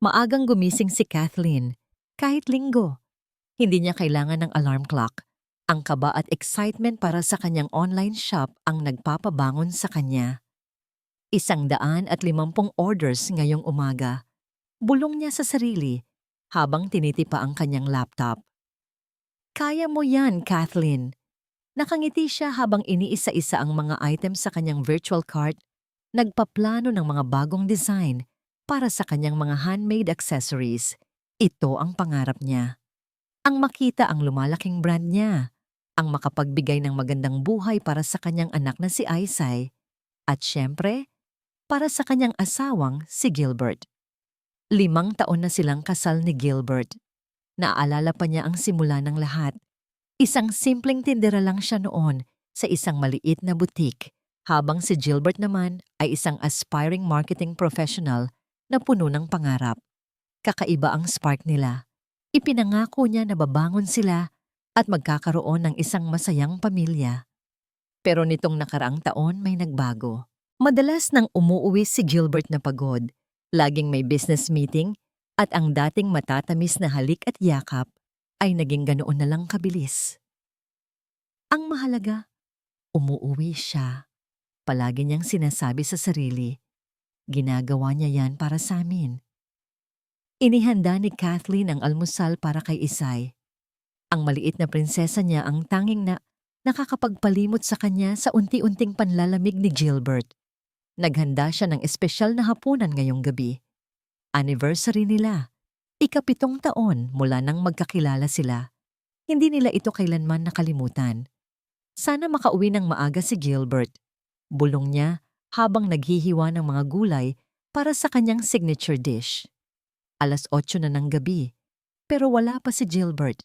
Maagang gumising si Kathleen. Kahit linggo, hindi niya kailangan ng alarm clock. Ang kaba at excitement para sa kanyang online shop ang nagpapabangon sa kanya. 150 orders ngayong umaga. Bulong niya sa sarili habang tinitipa ang kanyang laptop. Kaya mo yan, Kathleen. Nakangiti siya habang iniisa-isa ang mga items sa kanyang virtual cart, nagpaplano ng mga bagong design para sa kanyang mga handmade accessories. Ito ang pangarap niya. Ang makita ang lumalaking brand niya, ang makapagbigay ng magandang buhay para sa kanyang anak na si Aisay, at syempre, para sa kanyang asawang si Gilbert. 5 taon na silang kasal ni Gilbert. Naaalala pa niya ang simula ng lahat. Isang simpleng tindera lang siya noon sa isang maliit na butik, habang si Gilbert naman ay isang aspiring marketing professional na puno ng pangarap. Kakaiba ang spark nila. Ipinangako niya na babangon sila at magkakaroon ng isang masayang pamilya. Pero nitong nakaraang taon may nagbago. Madalas nang umuuwi si Gilbert na pagod, laging may business meeting, at ang dating matatamis na halik at yakap ay naging ganoon na lang kabilis. Ang mahalaga, umuuwi siya. Palagi niyang sinasabi sa sarili, ginagawa niya yan para sa amin. Inihanda ni Kathleen ang almusal para kay Isay. Ang maliit na prinsesa niya ang tanging na nakakapagpalimot sa kanya sa unti-unting panlalamig ni Gilbert. Naghanda siya ng espesyal na hapunan ngayong gabi. Anniversary nila. 7 taon mula nang magkakilala sila. Hindi nila ito kailanman nakalimutan. Sana makauwi ng maaga si Gilbert. Bulong niya habang naghihiwa ng mga gulay para sa kanyang signature dish. 8:00 na ng gabi, pero wala pa si Gilbert.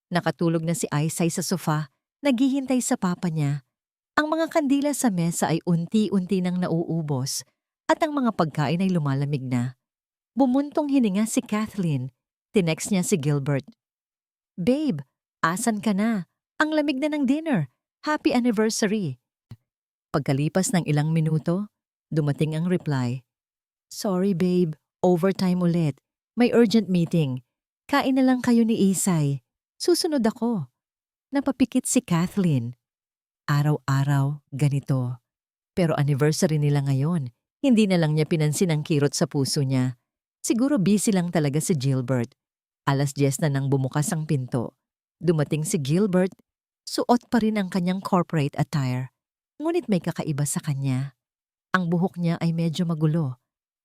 Nakatulog na si Aisay sa sofa, naghihintay sa papa niya. Ang mga kandila sa mesa ay unti-unti nang nauubos at ang mga pagkain ay lumalamig na. Bumuntong hininga si Kathleen. Tinext niya si Gilbert. "Babe, asan ka na? Ang lamig na ng dinner. Happy anniversary." Pagkalipas ng ilang minuto, dumating ang reply. "Sorry babe, overtime ulit. May urgent meeting. Kain na lang kayo ni Isay. Susunod ako." Napapikit si Kathleen. Araw-araw, ganito. Pero anniversary nila ngayon. Hindi na lang niya pinansin ang kirot sa puso niya. Siguro busy lang talaga si Gilbert. 10:00 na nang bumukas ang pinto. Dumating si Gilbert. Suot pa rin ang kanyang corporate attire. Ngunit may kakaiba sa kanya. Ang buhok niya ay medyo magulo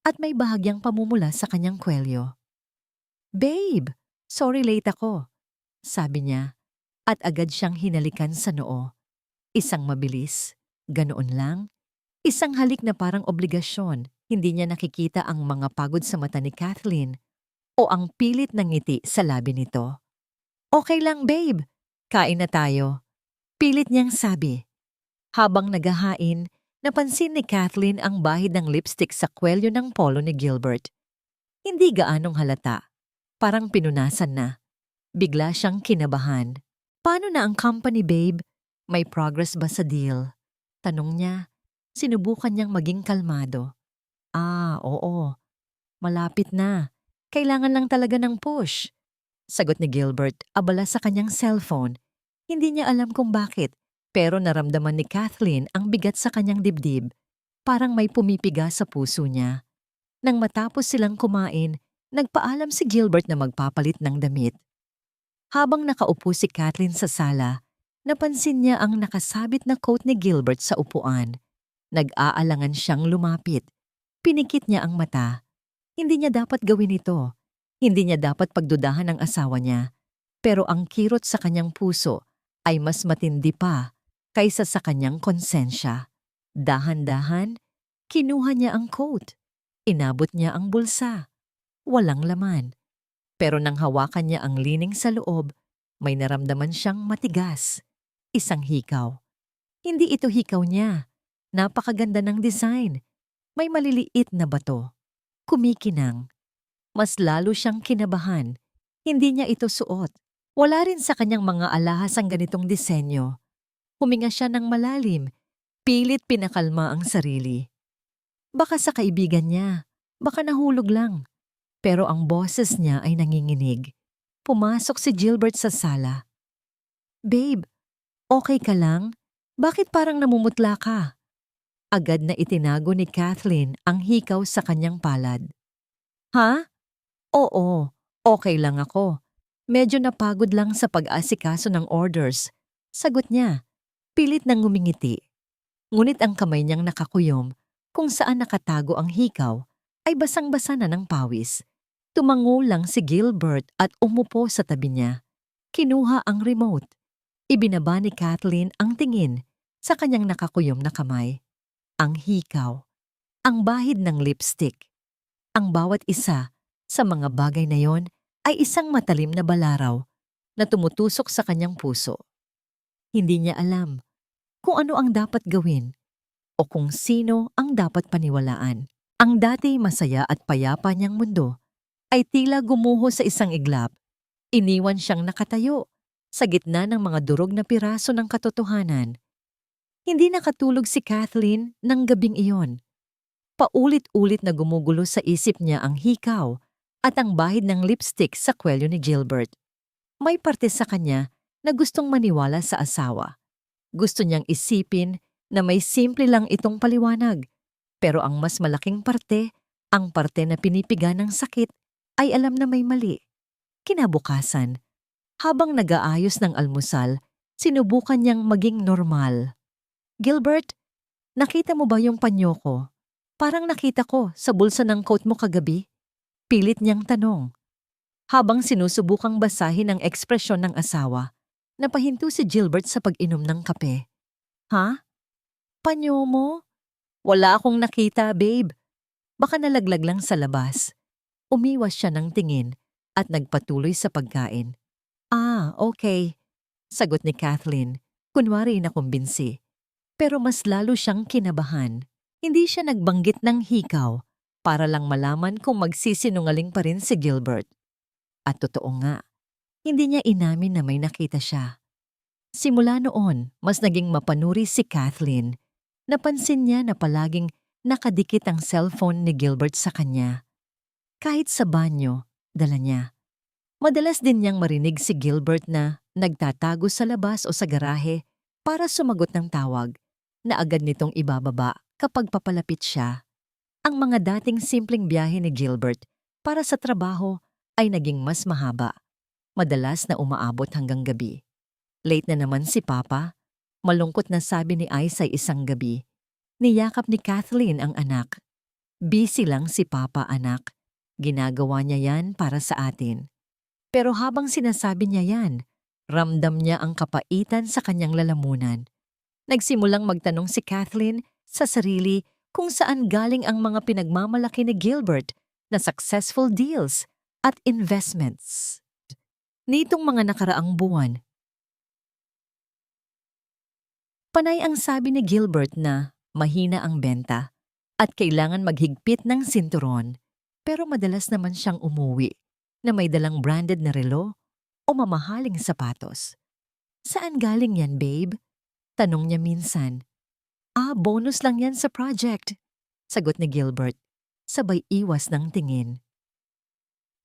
at may bahagyang pamumula sa kanyang kwelyo. "Babe, sorry late ako," sabi niya at agad siyang hinalikan sa noo. Isang mabilis, ganoon lang. Isang halik na parang obligasyon. Hindi niya nakikita ang mga pagod sa mata ni Kathleen o ang pilit ng ngiti sa labi nito. "Okay lang babe, kain na tayo," pilit niyang sabi. Habang naghahain, napansin ni Kathleen ang bahid ng lipstick sa kwelyo ng polo ni Gilbert. Hindi gaanong halata, parang pinunasan na. Bigla siyang kinabahan. "Paano na ang company babe? May progress ba sa deal?" Tanong niya. Sinubukan niyang maging kalmado. Oo. Malapit na. Kailangan lang talaga ng push." Sagot ni Gilbert, abala sa kanyang cellphone. Hindi niya alam kung bakit, pero naramdaman ni Kathleen ang bigat sa kanyang dibdib. Parang may pumipiga sa puso niya. Nang matapos silang kumain, nagpaalam si Gilbert na magpapalit ng damit. Habang nakaupo si Kathleen sa sala, napansin niya ang nakasabit na coat ni Gilbert sa upuan. Nag-aalangan siyang lumapit. Pinikit niya ang mata. Hindi niya dapat gawin ito. Hindi niya dapat pagdudahan ang asawa niya. Pero ang kirot sa kanyang puso ay mas matindi pa kaysa sa kanyang konsensya. Dahan-dahan, kinuha niya ang coat. Inabot niya ang bulsa. Walang laman. Pero nang hawakan niya ang lining sa loob, may naramdaman siyang matigas. Isang hikaw. Hindi ito hikaw niya. Napakaganda ng design. May maliliit na bato. Kumikinang. Mas lalo siyang kinabahan. Hindi niya ito suot. Wala rin sa kanyang mga alahas ang ganitong disenyo. Huminga siya ng malalim. Pilit pinakalma ang sarili. Baka sa kaibigan niya. Baka nahulog lang. Pero ang boses niya ay nanginginig. Pumasok si Gilbert sa sala. "Babe, okay ka lang? Bakit parang namumutla ka?" Agad na itinago ni Kathleen ang hikaw sa kanyang palad. "Ha? Oo, okay lang ako. Medyo napagod lang sa pag-asikaso ng orders." Sagot niya, pilit nang ngumingiti. Ngunit ang kamay niyang nakakuyom, kung saan nakatago ang hikaw, ay basang-basa na ng pawis. Tumango lang si Gilbert at umupo sa tabi niya. Kinuha ang remote. Ibinaba ni Kathleen ang tingin sa kanyang nakakuyom na kamay. Ang hikaw, ang bahid ng lipstick. Ang bawat isa sa mga bagay na yon ay isang matalim na balaraw na tumutusok sa kanyang puso. Hindi niya alam kung ano ang dapat gawin o kung sino ang dapat paniwalaan. Ang dati masaya at payapa niyang mundo ay tila gumuho sa isang iglap. Iniwan siyang nakatayo sa gitna ng mga durog na piraso ng katotohanan. Hindi nakatulog si Kathleen ng gabing iyon. Paulit-ulit na gumugulo sa isip niya ang hikaw at ang bahid ng lipstick sa kwelyo ni Gilbert. May parte sa kanya na gustong maniwala sa asawa. Gusto niyang isipin na may simple lang itong paliwanag. Pero ang mas malaking parte, ang parte na pinipiga ng sakit, ay alam na may mali. Kinabukasan, habang nag-aayos ng almusal, sinubukan niyang maging normal. "Gilbert, nakita mo ba yung panyo ko? Parang nakita ko sa bulsa ng coat mo kagabi." Pilit niyang tanong. Habang sinusubukang basahin ang ekspresyon ng asawa, napahinto si Gilbert sa pag-inom ng kape. "Ha? Panyo mo? Wala akong nakita, babe. Baka nalaglag lang sa labas." Umiwas siya ng tingin at nagpatuloy sa pagkain. "Ah, okay," sagot ni Kathleen, kunwari nakumbinsi. Pero mas lalo siyang kinabahan. Hindi siya nagbanggit ng hikaw para lang malaman kung magsisinungaling pa rin si Gilbert. At totoo nga, hindi niya inamin na may nakita siya. Simula noon, mas naging mapanuri si Kathleen. Napansin niya na palaging nakadikit ang cellphone ni Gilbert sa kanya. Kahit sa banyo, dala niya. Madalas din niyang marinig si Gilbert na nagtatago sa labas o sa garahe para sumagot ng tawag na agad nitong ibababa kapag papalapit siya. Ang mga dating simpleng biyahe ni Gilbert para sa trabaho ay naging mas mahaba. Madalas na umaabot hanggang gabi. Late na naman si Papa. Malungkot na sabi ni Isay isang gabi. Niyakap ni Kathleen ang anak. "Busy lang si Papa, anak. Ginagawa niya yan para sa atin." Pero habang sinasabi niya yan, ramdam niya ang kapaitan sa kanyang lalamunan. Nagsimulang magtanong si Kathleen sa sarili kung saan galing ang mga pinagmamalaki ni Gilbert na successful deals at investments. Nitong mga nakaraang buwan, panay ang sabi ni Gilbert na mahina ang benta at kailangan maghigpit ng sinturon, pero madalas naman siyang umuwi na may dalang branded na relo o mamahaling sapatos. "Saan galing yan, babe?" tanong niya minsan. "Ah, bonus lang yan sa project," sagot ni Gilbert, sabay iwas ng tingin.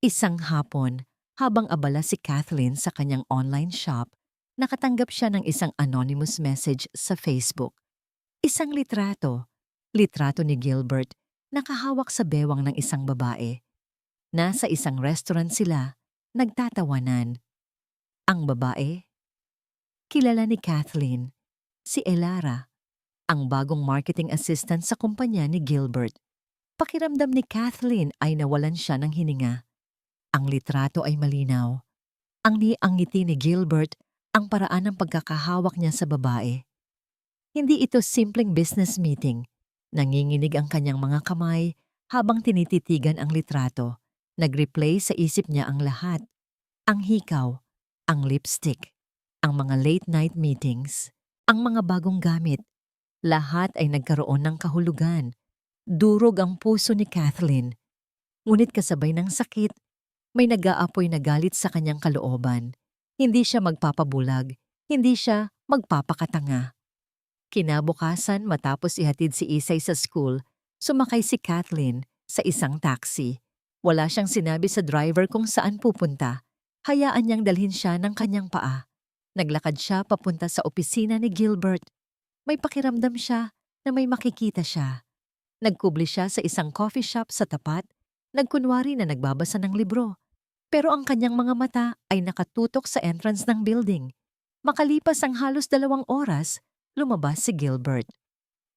Isang hapon, habang abala si Kathleen sa kanyang online shop, nakatanggap siya ng isang anonymous message sa Facebook. Isang litrato. Litrato ni Gilbert, nakahawak sa bewang ng isang babae. Nasa isang restaurant sila, nagtatawanan. Ang babae? Kilala ni Kathleen, si Elara, ang bagong marketing assistant sa kumpanya ni Gilbert. Pakiramdam ni Kathleen ay nawalan siya ng hininga. Ang litrato ay malinaw. Ang ngiti ni Gilbert, ang paraan ng pagkakahawak niya sa babae. Hindi ito simpleng business meeting. Nanginginig ang kanyang mga kamay habang tinititigan ang litrato. Nag-replay sa isip niya ang lahat. Ang hikaw, ang lipstick, ang mga late-night meetings, ang mga bagong gamit. Lahat ay nagkaroon ng kahulugan. Durog ang puso ni Kathleen. Ngunit kasabay ng sakit, may nag-aapoy na galit sa kanyang kalooban. Hindi siya magpapabulag, hindi siya magpapakatanga. Kinabukasan matapos ihatid si Isay sa school, sumakay si Kathleen sa isang taxi. Wala siyang sinabi sa driver kung saan pupunta. Hayaan niyang dalhin siya ng kanyang paa. Naglakad siya papunta sa opisina ni Gilbert. May pakiramdam siya na may makikita siya. Nagkubli siya sa isang coffee shop sa tapat, nagkunwari na nagbabasa ng libro. Pero ang kanyang mga mata ay nakatutok sa entrance ng building. Makalipas ang halos 2 oras, lumabas si Gilbert.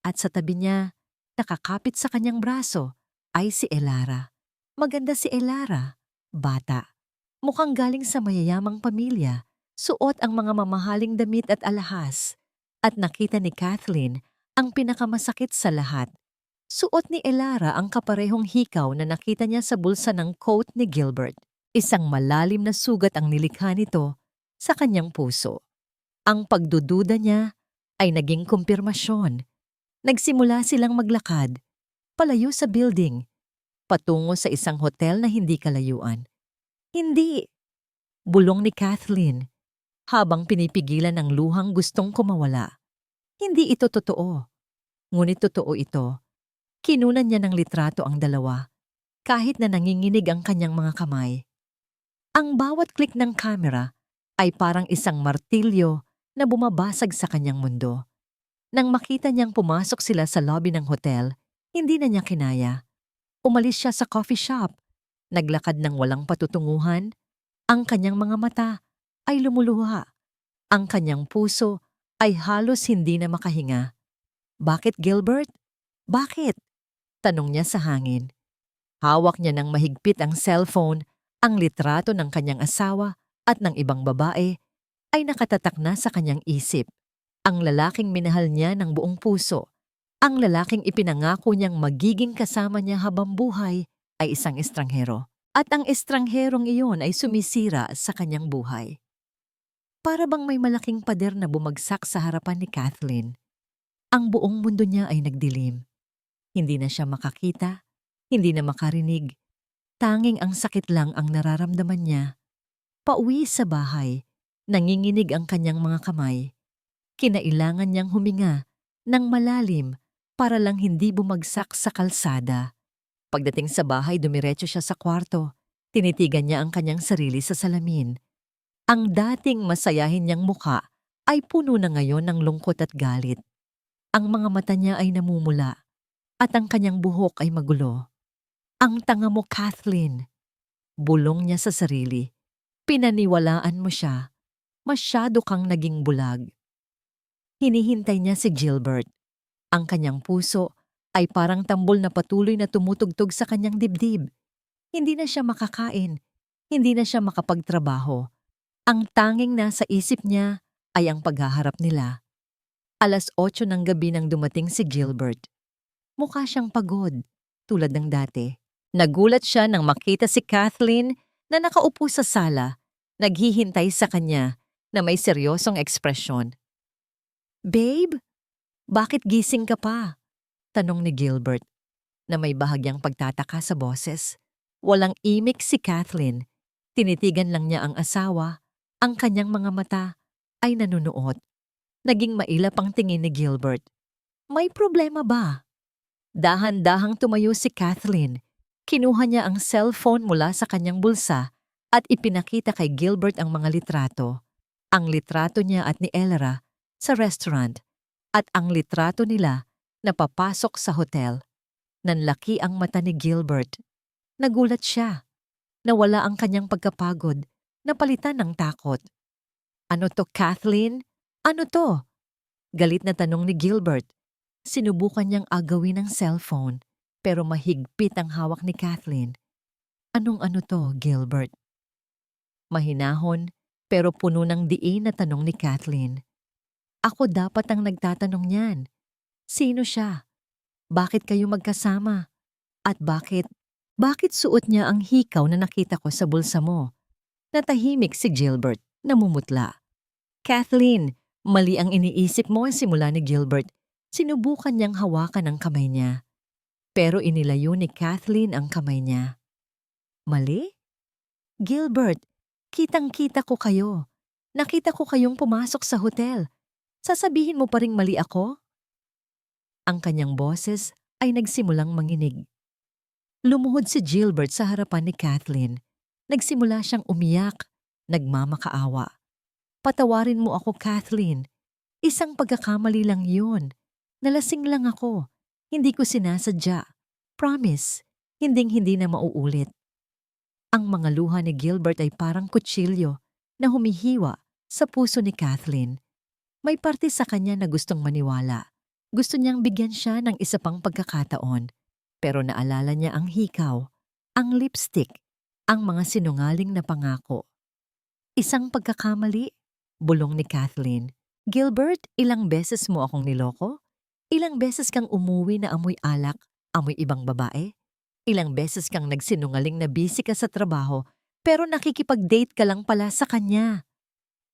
At sa tabi niya, nakakapit sa kanyang braso, ay si Elara. Maganda si Elara, bata. Mukhang galing sa mayayamang pamilya, suot ang mga mamahaling damit at alahas. At nakita ni Kathleen ang pinakamasakit sa lahat. Suot ni Elara ang kaparehong hikaw na nakita niya sa bulsa ng coat ni Gilbert. Isang malalim na sugat ang nilikha nito sa kanyang puso. Ang pagdududa niya ay naging kumpirmasyon. Nagsimula silang maglakad, palayo sa building, patungo sa isang hotel na hindi kalayuan. Hindi! Bulong ni Kathleen, habang pinipigilan ng luhang gustong kumawala. Hindi ito totoo. Ngunit totoo ito. Kinunan niya ng litrato ang dalawa, kahit na nanginginig ang kanyang mga kamay. Ang bawat klik ng kamera ay parang isang martilyo na bumabasag sa kanyang mundo. Nang makita niyang pumasok sila sa lobby ng hotel, hindi na niya kinaya. Umalis siya sa coffee shop. Naglakad ng walang patutunguhan. Ang kanyang mga mata ay lumuluha. Ang kanyang puso ay halos hindi na makahinga. Bakit, Gilbert? Bakit? Tanong niya sa hangin. Hawak niya ng mahigpit ang cellphone, ang litrato ng kanyang asawa at ng ibang babae ay nakatatak na sa kanyang isip. Ang lalaking minahal niya ng buong puso, ang lalaking ipinangako niyang magiging kasama niya habang buhay ay isang estranghero. At ang estrangherong iyon ay sumisira sa kanyang buhay. Para bang may malaking pader na bumagsak sa harapan ni Kathleen. Ang buong mundo niya ay nagdilim. Hindi na siya makakita, hindi na makarinig. Tanging ang sakit lang ang nararamdaman niya. Pauwi sa bahay, nanginginig ang kanyang mga kamay. Kinailangan niyang huminga ng malalim para lang hindi bumagsak sa kalsada. Pagdating sa bahay, dumiretso siya sa kwarto. Tinitigan niya ang kanyang sarili sa salamin. Ang dating masayahin niyang mukha ay puno na ngayon ng lungkot at galit. Ang mga mata niya ay namumula at ang kanyang buhok ay magulo. Ang tanga mo, Kathleen. Bulong niya sa sarili. Pinaniwalaan mo siya. Masyado kang naging bulag. Hinihintay niya si Gilbert. Ang kanyang puso ay parang tambol na patuloy na tumutugtog sa kanyang dibdib. Hindi na siya makakain. Hindi na siya makapagtrabaho. Ang tanging nasa isip niya ay ang paghaharap nila. 8:00 ng gabi nang dumating si Gilbert. Mukha siyang pagod, tulad ng dati. Nagulat siya nang makita si Kathleen na nakaupo sa sala, naghihintay sa kanya na may seryosong ekspresyon. "Babe, bakit gising ka pa?" Tanong ni Gilbert, na may bahagyang pagtataka sa boses. Walang imik si Kathleen. Tinitigan lang niya ang asawa. Ang kanyang mga mata ay nanunuot. Naging mailap ang tingin ni Gilbert. May problema ba? Dahan-dahang tumayo si Kathleen. Kinuha niya ang cellphone mula sa kanyang bulsa at ipinakita kay Gilbert ang mga litrato. Ang litrato niya at ni Elara sa restaurant at ang litrato nila na papasok sa hotel. Nanlaki ang mata ni Gilbert. Nagulat siya. Nawala ang kanyang pagkapagod, napalitan ng takot. "Ano to, Kathleen? Ano to?" Galit na tanong ni Gilbert. Sinubukan niyang agawin ang cellphone, pero mahigpit ang hawak ni Kathleen. "Anong ano to, Gilbert?" Mahinahon, pero puno ng diin na tanong ni Kathleen. "Ako dapat ang nagtatanong niyan. Sino siya? Bakit kayo magkasama? At bakit suot niya ang hikaw na nakita ko sa bulsa mo?" Natahimik si Gilbert, namumutla. "Kathleen, mali ang iniisip mo," simula ni Gilbert. Sinubukan niyang hawakan ang kamay niya. Pero inilayo ni Kathleen ang kamay niya. "Mali? Gilbert, kitang-kita ko kayo. Nakita ko kayong pumasok sa hotel. Sasabihin mo pa ring mali ako?" Ang kanyang boses ay nagsimulang manginig. Lumuhod si Gilbert sa harapan ni Kathleen. Nagsimula siyang umiyak, nagmamakaawa. Patawarin mo ako, Kathleen. Isang pagkakamali lang yun. Nalasing lang ako. Hindi ko sinasadya. Promise, hinding-hindi na mauulit. Ang mga luha ni Gilbert ay parang kutsilyo na humihiwa sa puso ni Kathleen. May parte sa kanya na gustong maniwala. Gusto niyang bigyan siya ng isa pang pagkakataon. Pero naalala niya ang hikaw, ang lipstick, ang mga sinungaling na pangako. Isang pagkakamali? Bulong ni Kathleen. Gilbert, ilang beses mo akong niloko? Ilang beses kang umuwi na amoy alak, amoy ibang babae? Ilang beses kang nagsinungaling na busy ka sa trabaho pero nakikipag-date ka lang pala sa kanya?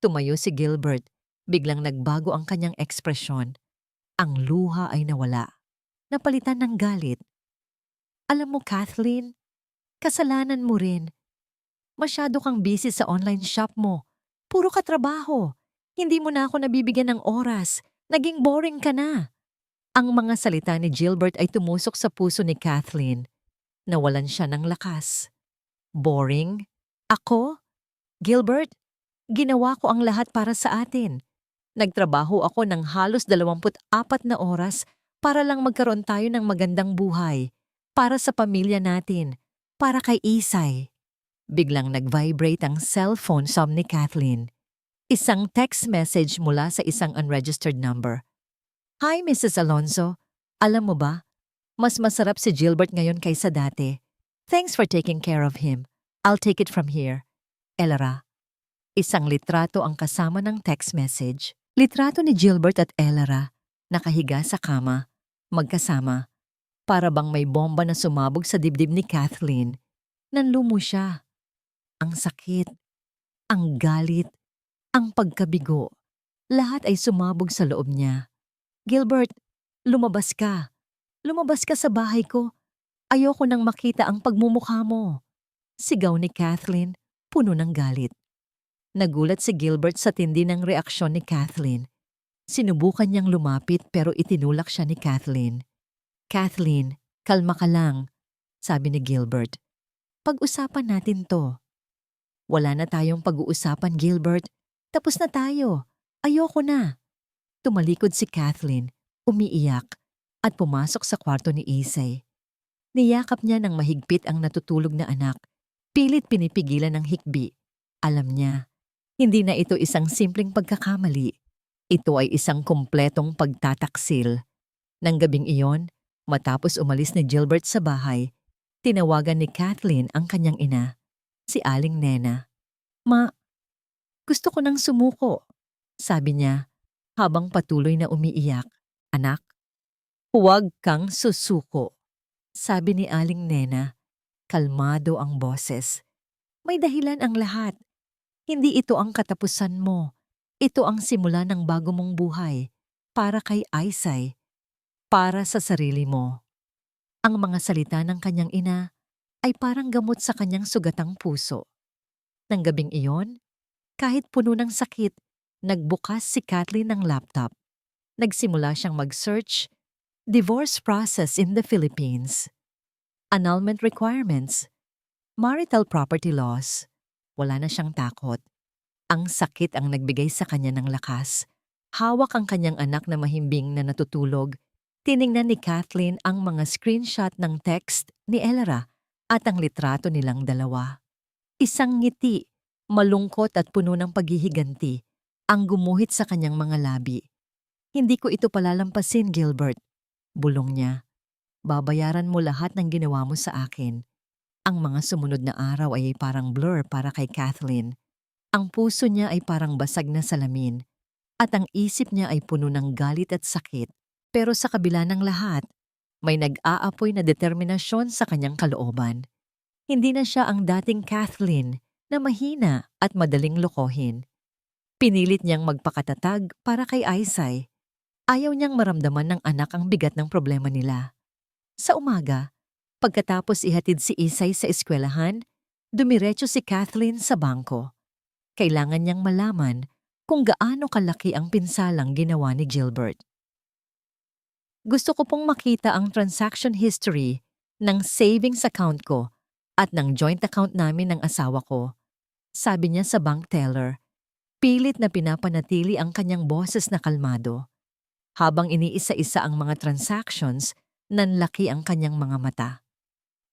Tumayo si Gilbert. Biglang nagbago ang kanyang ekspresyon. Ang luha ay nawala. Napalitan ng galit. Alam mo, Kathleen, kasalanan mo rin. Masyado kang busy sa online shop mo. Puro ka trabaho. Hindi mo na ako nabibigyan ng oras. Naging boring ka na. Ang mga salita ni Gilbert ay tumusok sa puso ni Kathleen. Nawalan siya ng lakas. Boring? Ako? Gilbert, ginawa ko ang lahat para sa atin. Nagtrabaho ako ng halos 24 na oras para lang magkaroon tayo ng magandang buhay. Para sa pamilya natin. Para kay Isay. Biglang nag-vibrate ang cellphone ni Kathleen. Isang text message mula sa isang unregistered number. Hi, Mrs. Alonzo. Alam mo ba, mas masarap si Gilbert ngayon kaysa dati. Thanks for taking care of him. I'll take it from here. Ellara. Isang litrato ang kasama ng text message. Litrato ni Gilbert at Ellara, nakahiga sa kama, magkasama. Para bang may bomba na sumabog sa dibdib ni Kathleen. Nanlumo siya. Ang sakit, ang galit, ang pagkabigo. Lahat ay sumabog sa loob niya. Gilbert, lumabas ka. Lumabas ka sa bahay ko. Ayoko nang makita ang pagmumukha mo. Sigaw ni Kathleen, puno ng galit. Nagulat si Gilbert sa tindi ng reaksyon ni Kathleen. Sinubukan niyang lumapit pero itinulak siya ni Kathleen. Kathleen, kalma ka lang, sabi ni Gilbert. Pag-usapan natin to. Wala na tayong pag-uusapan, Gilbert. Tapos na tayo. Ayoko na. Tumalikod si Kathleen, umiiyak, at pumasok sa kwarto ni Isay. Niyakap niya ng mahigpit ang natutulog na anak. Pilit pinipigilan ng hikbi. Alam niya, hindi na ito isang simpleng pagkakamali. Ito ay isang kumpletong pagtataksil. Nang gabing iyon, matapos umalis ni Gilbert sa bahay, tinawagan ni Kathleen ang kanyang ina, si Aling Nena. Ma, gusto ko nang sumuko, sabi niya habang patuloy na umiiyak. Anak, huwag kang susuko, sabi ni Aling Nena. Kalmado ang boses. May dahilan ang lahat. Hindi ito ang katapusan mo. Ito ang simula ng bago mong buhay. Para kay Isay. Para sa sarili mo. Ang mga salita ng kanyang ina ay parang gamot sa kanyang sugatang puso. Nang gabing iyon, kahit puno ng sakit, nagbukas si Kathleen ng laptop. Nagsimula siyang mag-search, divorce process in the Philippines, annulment requirements, marital property laws. Wala na siyang takot. Ang sakit ang nagbigay sa kanya ng lakas. Hawak ang kanyang anak na mahimbing na natutulog. Tiningnan ni Kathleen ang mga screenshot ng text ni Ellara at ang litrato nilang dalawa. Isang ngiti, malungkot at puno ng paghihiganti, ang gumuhit sa kanyang mga labi. Hindi ko ito palalampasin, Gilbert. Bulong niya. Babayaran mo lahat ng ginawa mo sa akin. Ang mga sumunod na araw ay parang blur para kay Kathleen. Ang puso niya ay parang basag na salamin. At ang isip niya ay puno ng galit at sakit. Pero sa kabila ng lahat, may nag-aapoy na determinasyon sa kanyang kalooban. Hindi na siya ang dating Kathleen na mahina at madaling lokohin. Pinilit niyang magpakatatag para kay Isay. Ayaw niyang maramdaman ng anak ang bigat ng problema nila. Sa umaga, pagkatapos ihatid si Isay sa eskwelahan, dumiretso si Kathleen sa bangko. Kailangan niyang malaman kung gaano kalaki ang pinsalang ginawa ni Gilbert. Gusto ko pong makita ang transaction history ng savings account ko at ng joint account namin ng asawa ko, sabi niya sa bank teller. Pilit na pinapanatili ang kanyang boses na kalmado. Habang iniisa-isa ang mga transactions, nanlaki ang kanyang mga mata.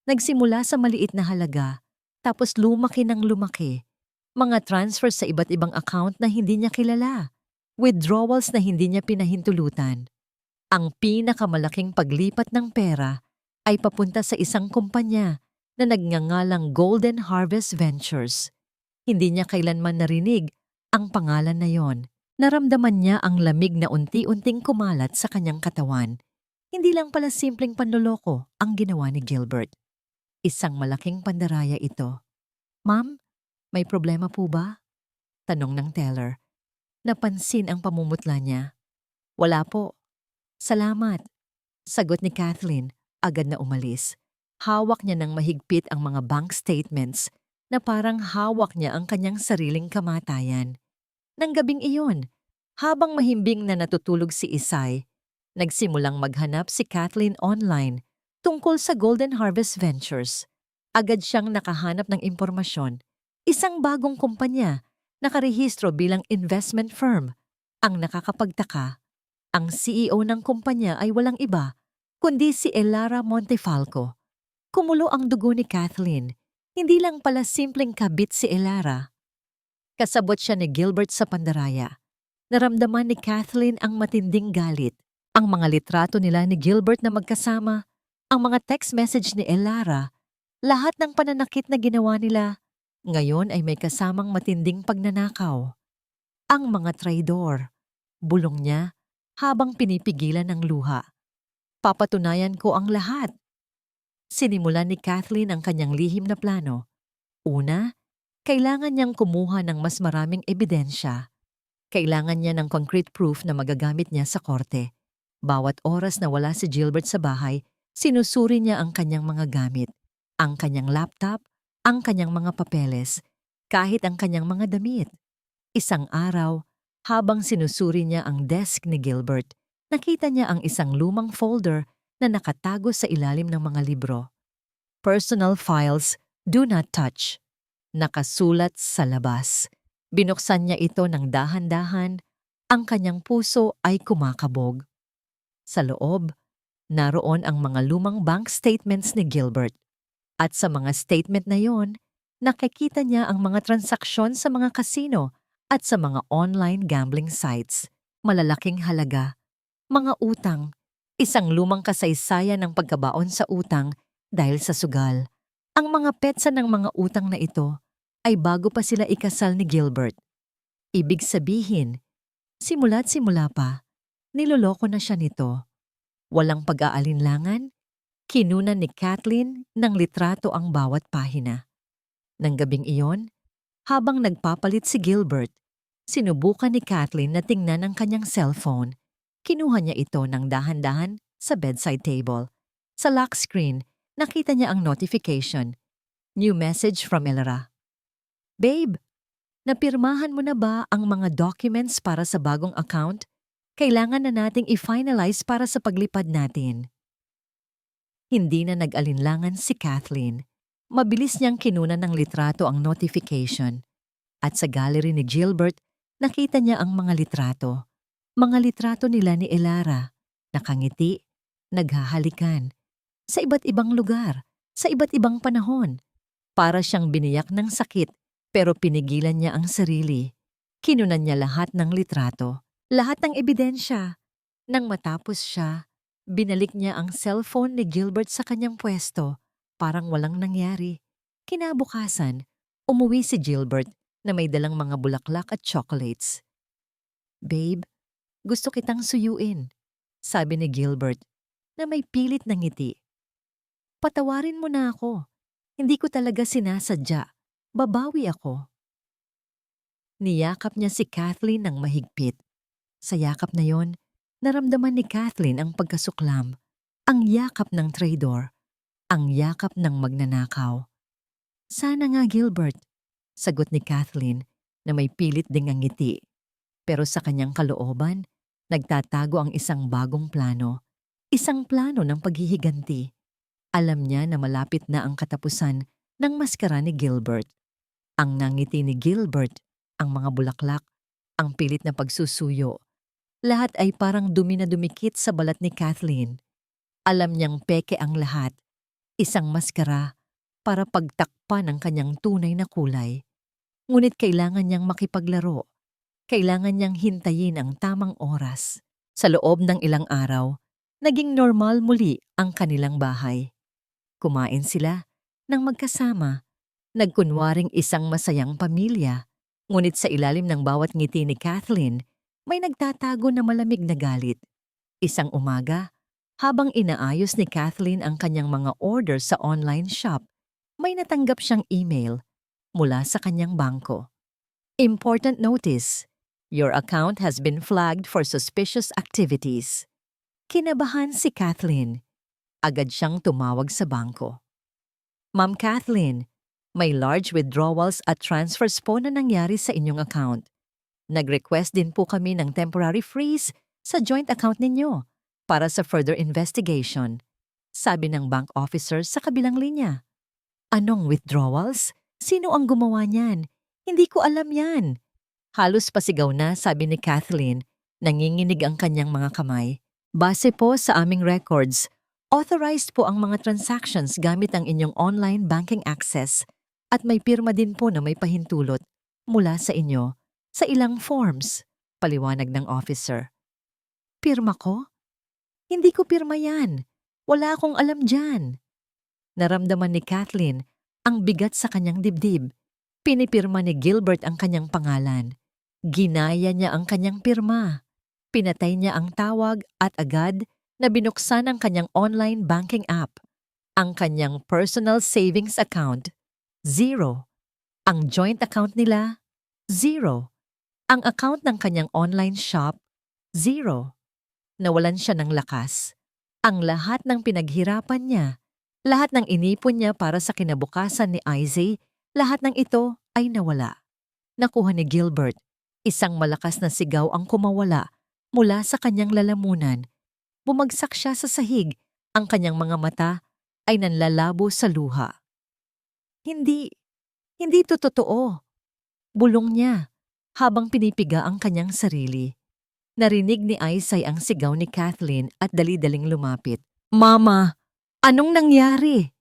Nagsimula sa maliit na halaga, tapos lumaki ng lumaki. Mga transfers sa iba't ibang account na hindi niya kilala. Withdrawals na hindi niya pinahintulutan. Ang pinakamalaking paglipat ng pera ay papunta sa isang kumpanya na nagngangalang Golden Harvest Ventures. Hindi niya kailanman narinig ang pangalan na yon. Naramdaman niya ang lamig na unti-unting kumalat sa kanyang katawan. Hindi lang pala simpleng panloloko ang ginawa ni Gilbert. Isang malaking pandaraya ito. "Ma'am, may problema po ba?" tanong ng teller. Napansin ang pamumutla niya. "Wala po. Salamat," sagot ni Kathleen, agad na umalis. Hawak niya ng mahigpit ang mga bank statements na parang hawak niya ang kanyang sariling kamatayan. Nang gabing iyon, habang mahimbing na natutulog si Isay, nagsimulang maghanap si Kathleen online tungkol sa Golden Harvest Ventures. Agad siyang nakahanap ng impormasyon. Isang bagong kumpanya, nakarehistro bilang investment firm. Ang nakakapagtaka, ang CEO ng kumpanya ay walang iba, kundi si Elara Montefalco. Kumulo ang dugo ni Kathleen. Hindi lang pala simpleng kabit si Elara. Kasabot siya ni Gilbert sa pandaraya. Naramdaman ni Kathleen ang matinding galit. Ang mga litrato nila ni Gilbert na magkasama, ang mga text message ni Elara, lahat ng pananakit na ginawa nila, ngayon ay may kasamang matinding pagnanakaw. Ang mga traidor, bulong niya habang pinipigilan ng luha. "Papatunayan ko ang lahat." Sinimulan ni Kathleen ang kanyang lihim na plano. Una, kailangan niyang kumuha ng mas maraming ebidensya. Kailangan niya ng concrete proof na magagamit niya sa korte. Bawat oras na wala si Gilbert sa bahay, sinusuri niya ang kanyang mga gamit, ang kanyang laptop, ang kanyang mga papeles, kahit ang kanyang mga damit. Isang araw, habang sinusuri niya ang desk ni Gilbert, nakita niya ang isang lumang folder na nakatago sa ilalim ng mga libro. "Personal files, do not touch." Nakasulat sa labas. Binuksan niya ito ng dahan-dahan, ang kanyang puso ay kumakabog. Sa loob, naroon ang mga lumang bank statements ni Gilbert. At sa mga statement na yon, nakikita niya ang mga transaksyon sa mga kasino at sa mga online gambling sites. Malalaking halaga, mga utang, isang lumang kasaysayan ng pagkabaon sa utang dahil sa sugal. Ang mga petsa ng mga utang na ito ay bago pa sila ikasal ni Gilbert. Ibig sabihin, simula't simula pa, niloloko na siya nito. Walang pag-aalinlangan, kinunan ni Kathleen ng litrato ang bawat pahina. Nang gabing iyon, habang nagpapalit si Gilbert, sinubukan ni Kathleen na tingnan ang kanyang cellphone. Kinuha niya ito ng dahan-dahan sa bedside table. Sa lock screen, nakita niya ang notification. New message from Elara. "Babe, napirmahan mo na ba ang mga documents para sa bagong account? Kailangan na nating i-finalize para sa paglipad natin." Hindi na nag-alinlangan si Kathleen. Mabilis niyang kinunan ng litrato ang notification. At sa gallery ni Gilbert, nakita niya ang mga litrato. Mga litrato nila ni Elara, nakangiti, naghahalikan, sa iba't ibang lugar, sa iba't ibang panahon. Para siyang biniyak ng sakit, pero pinigilan niya ang sarili. Kinunan niya lahat ng litrato, lahat ng ebidensya. Nang matapos siya, binalik niya ang cellphone ni Gilbert sa kanyang pwesto, parang walang nangyari. Kinabukasan, umuwi si Gilbert na may dalang mga bulaklak at chocolates. "Babe, gusto kitang suyuin," sabi ni Gilbert na may pilit na ngiti. "Patawarin mo na ako. Hindi ko talaga sinasadya. Babawi ako." Niyakap niya si Kathleen ng mahigpit. Sa yakap na yon, naramdaman ni Kathleen ang pagkasuklam, ang yakap ng traidor, ang yakap ng magnanakaw. "Sana nga, Gilbert," sagot ni Kathleen na may pilit ding ang ngiti. Pero sa kanyang kalooban, nagtatago ang isang bagong plano. Isang plano ng paghihiganti. Alam niya na malapit na ang katapusan ng maskara ni Gilbert. Ang nangiti ni Gilbert, ang mga bulaklak, ang pilit na pagsusuyo. Lahat ay parang dumi na dumikit sa balat ni Kathleen. Alam niyang peke ang lahat. Isang maskara para pagtakpan ang kanyang tunay na kulay. Ngunit kailangan niyang makipaglaro. Kailangan niyang hintayin ang tamang oras. Sa loob ng ilang araw, naging normal muli ang kanilang bahay. Kumain sila ng magkasama. Nagkunwaring isang masayang pamilya. Ngunit sa ilalim ng bawat ngiti ni Kathleen, may nagtatago na malamig na galit. Isang umaga, habang inaayos ni Kathleen ang kanyang mga order sa online shop, may natanggap siyang email mula sa kanyang bangko. Important notice. Your account has been flagged for suspicious activities. Kinabahan si Kathleen. Agad siyang tumawag sa bangko. Ma'am Kathleen, may large withdrawals at transfers po na nangyari sa inyong account. Nag-request din po kami ng temporary freeze sa joint account ninyo para sa further investigation, sabi ng bank officer sa kabilang linya. Anong withdrawals? Sino ang gumawa niyan? Hindi ko alam yan. Halos pasigaw na, sabi ni Kathleen. Nanginginig ang kanyang mga kamay. Base po sa aming records, authorized po ang mga transactions gamit ang inyong online banking access at may pirma din po na may pahintulot mula sa inyo sa ilang forms, paliwanag ng officer. Pirma ko? Hindi ko pirma yan. Wala akong alam dyan. Naramdaman ni Kathleen ang bigat sa kanyang dibdib. Pinipirma ni Gilbert ang kanyang pangalan. Ginaya niya ang kanyang pirma. Pinatay niya ang tawag at agad na binuksan ang kanyang online banking app. Ang kanyang personal savings account, 0. Ang joint account nila, 0. Ang account ng kanyang online shop, 0. Nawalan siya ng lakas. Ang lahat ng pinaghirapan niya, lahat ng inipon niya para sa kinabukasan ni Izzy, lahat ng ito ay nawala. Nakuha ni Gilbert, isang malakas na sigaw ang kumawala mula sa kanyang lalamunan. Bumagsak siya sa sahig, ang kanyang mga mata ay nanlalabo sa luha. Hindi ito totoo. Bulong niya habang pinipiga ang kanyang sarili. Narinig ni Isay ang sigaw ni Kathleen at dali-daling lumapit. Mama, anong nangyari?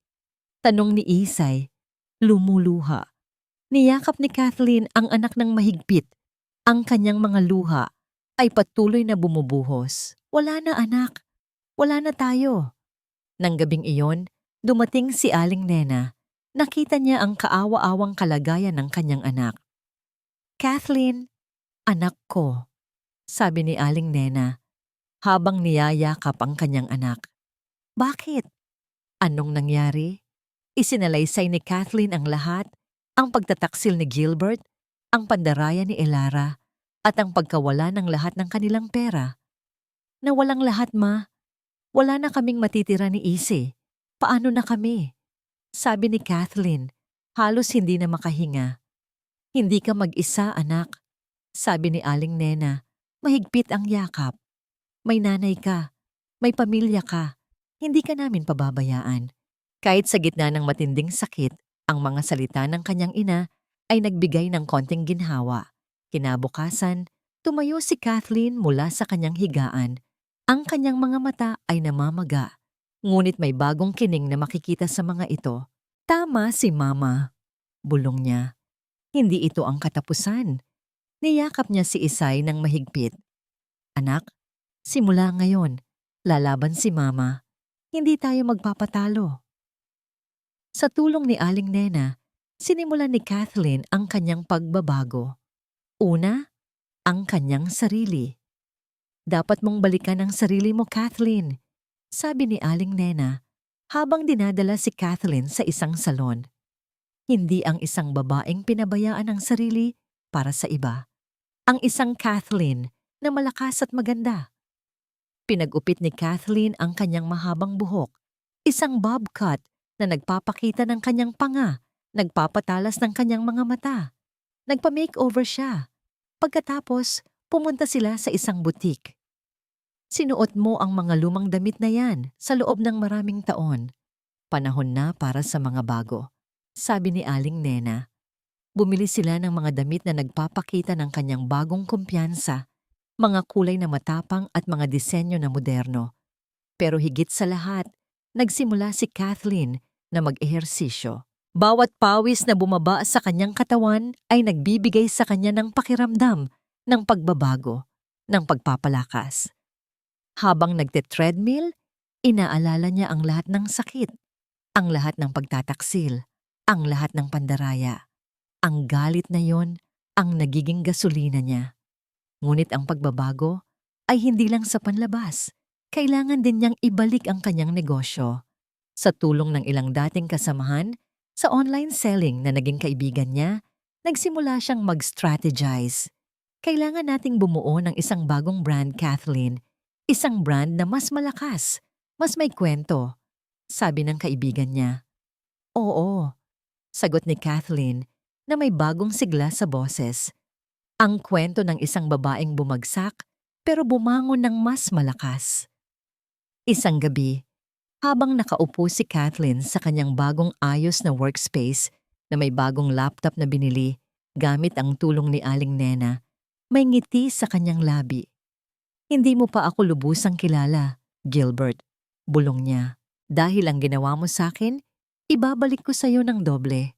Tanong ni Isay, lumuluha. Niyakap ni Kathleen ang anak ng mahigpit. Ang kanyang mga luha ay patuloy na bumubuhos. Wala na anak, wala na tayo. Nang gabing iyon, dumating si Aling Nena. Nakita niya ang kaawa-awang kalagayan ng kanyang anak. Kathleen, anak ko, sabi ni Aling Nena, habang niyayakap ang kanyang anak. Bakit? Anong nangyari? Isinalaysay ni Kathleen ang lahat, ang pagtataksil ni Gilbert, ang pandaraya ni Elara, at ang pagkawala ng lahat ng kanilang pera. Nawalang lahat, ma. Wala na kaming matitira ni Isi. Paano na kami? Sabi ni Kathleen, halos hindi na makahinga. Hindi ka mag-isa, anak. Sabi ni Aling Nena, mahigpit ang yakap. May nanay ka, may pamilya ka, hindi ka namin pababayaan. Kahit sa gitna ng matinding sakit, ang mga salita ng kanyang ina ay nagbigay ng konting ginhawa. Kinabukasan, tumayo si Kathleen mula sa kanyang higaan. Ang kanyang mga mata ay namamaga. Ngunit may bagong kining na makikita sa mga ito. Tama si Mama, bulong niya. Hindi ito ang katapusan. Niyakap niya si Isay ng mahigpit. Anak, simula ngayon, lalaban si Mama. Hindi tayo magpapatalo. Sa tulong ni Aling Nena, sinimulan ni Kathleen ang kanyang pagbabago. Una, ang kanyang sarili. Dapat mong balikan ang sarili mo, Kathleen, sabi ni Aling Nena habang dinadala si Kathleen sa isang salon. Hindi ang isang babaeng pinabayaan ang sarili para sa iba. Ang isang Kathleen na malakas at maganda. Pinag-upit ni Kathleen ang kanyang mahabang buhok, isang bob cut na nagpapakita ng kanyang panga, nagpapatalas ng kanyang mga mata. Nagpa-makeover siya. Pagkatapos, pumunta sila sa isang butik. Sinuot mo ang mga lumang damit na yan sa loob ng maraming taon. Panahon na para sa mga bago, sabi ni Aling Nena. Bumili sila ng mga damit na nagpapakita ng kanyang bagong kumpiyansa, mga kulay na matapang at mga disenyo na moderno. Pero higit sa lahat, nagsimula si Kathleen na mag-ehersisyo. Bawat pawis na bumaba sa kanyang katawan ay nagbibigay sa kanya ng pakiramdam, ng pagbabago, ng pagpapalakas. Habang nagte-treadmill, inaalala niya ang lahat ng sakit, ang lahat ng pagtataksil, ang lahat ng pandaraya. Ang galit na yon ang nagiging gasolina niya. Ngunit ang pagbabago ay hindi lang sa panlabas. Kailangan din niyang ibalik ang kanyang negosyo. Sa tulong ng ilang dating kasamahan, sa online selling na naging kaibigan niya, nagsimula siyang mag-strategize. Kailangan nating bumuo ng isang bagong brand, Kathleen. Isang brand na mas malakas, mas may kwento, sabi ng kaibigan niya. Oo, sagot ni Kathleen na may bagong sigla sa boses. Ang kwento ng isang babaeng bumagsak pero bumangon ng mas malakas. Isang gabi, habang nakaupo si Kathleen sa kanyang bagong ayos na workspace na may bagong laptop na binili gamit ang tulong ni Aling Nena, may ngiti sa kanyang labi. Hindi mo pa ako lubusang kilala, Gilbert, bulong niya. Dahil ang ginawa mo sa akin, ibabalik ko sa iyo ng doble.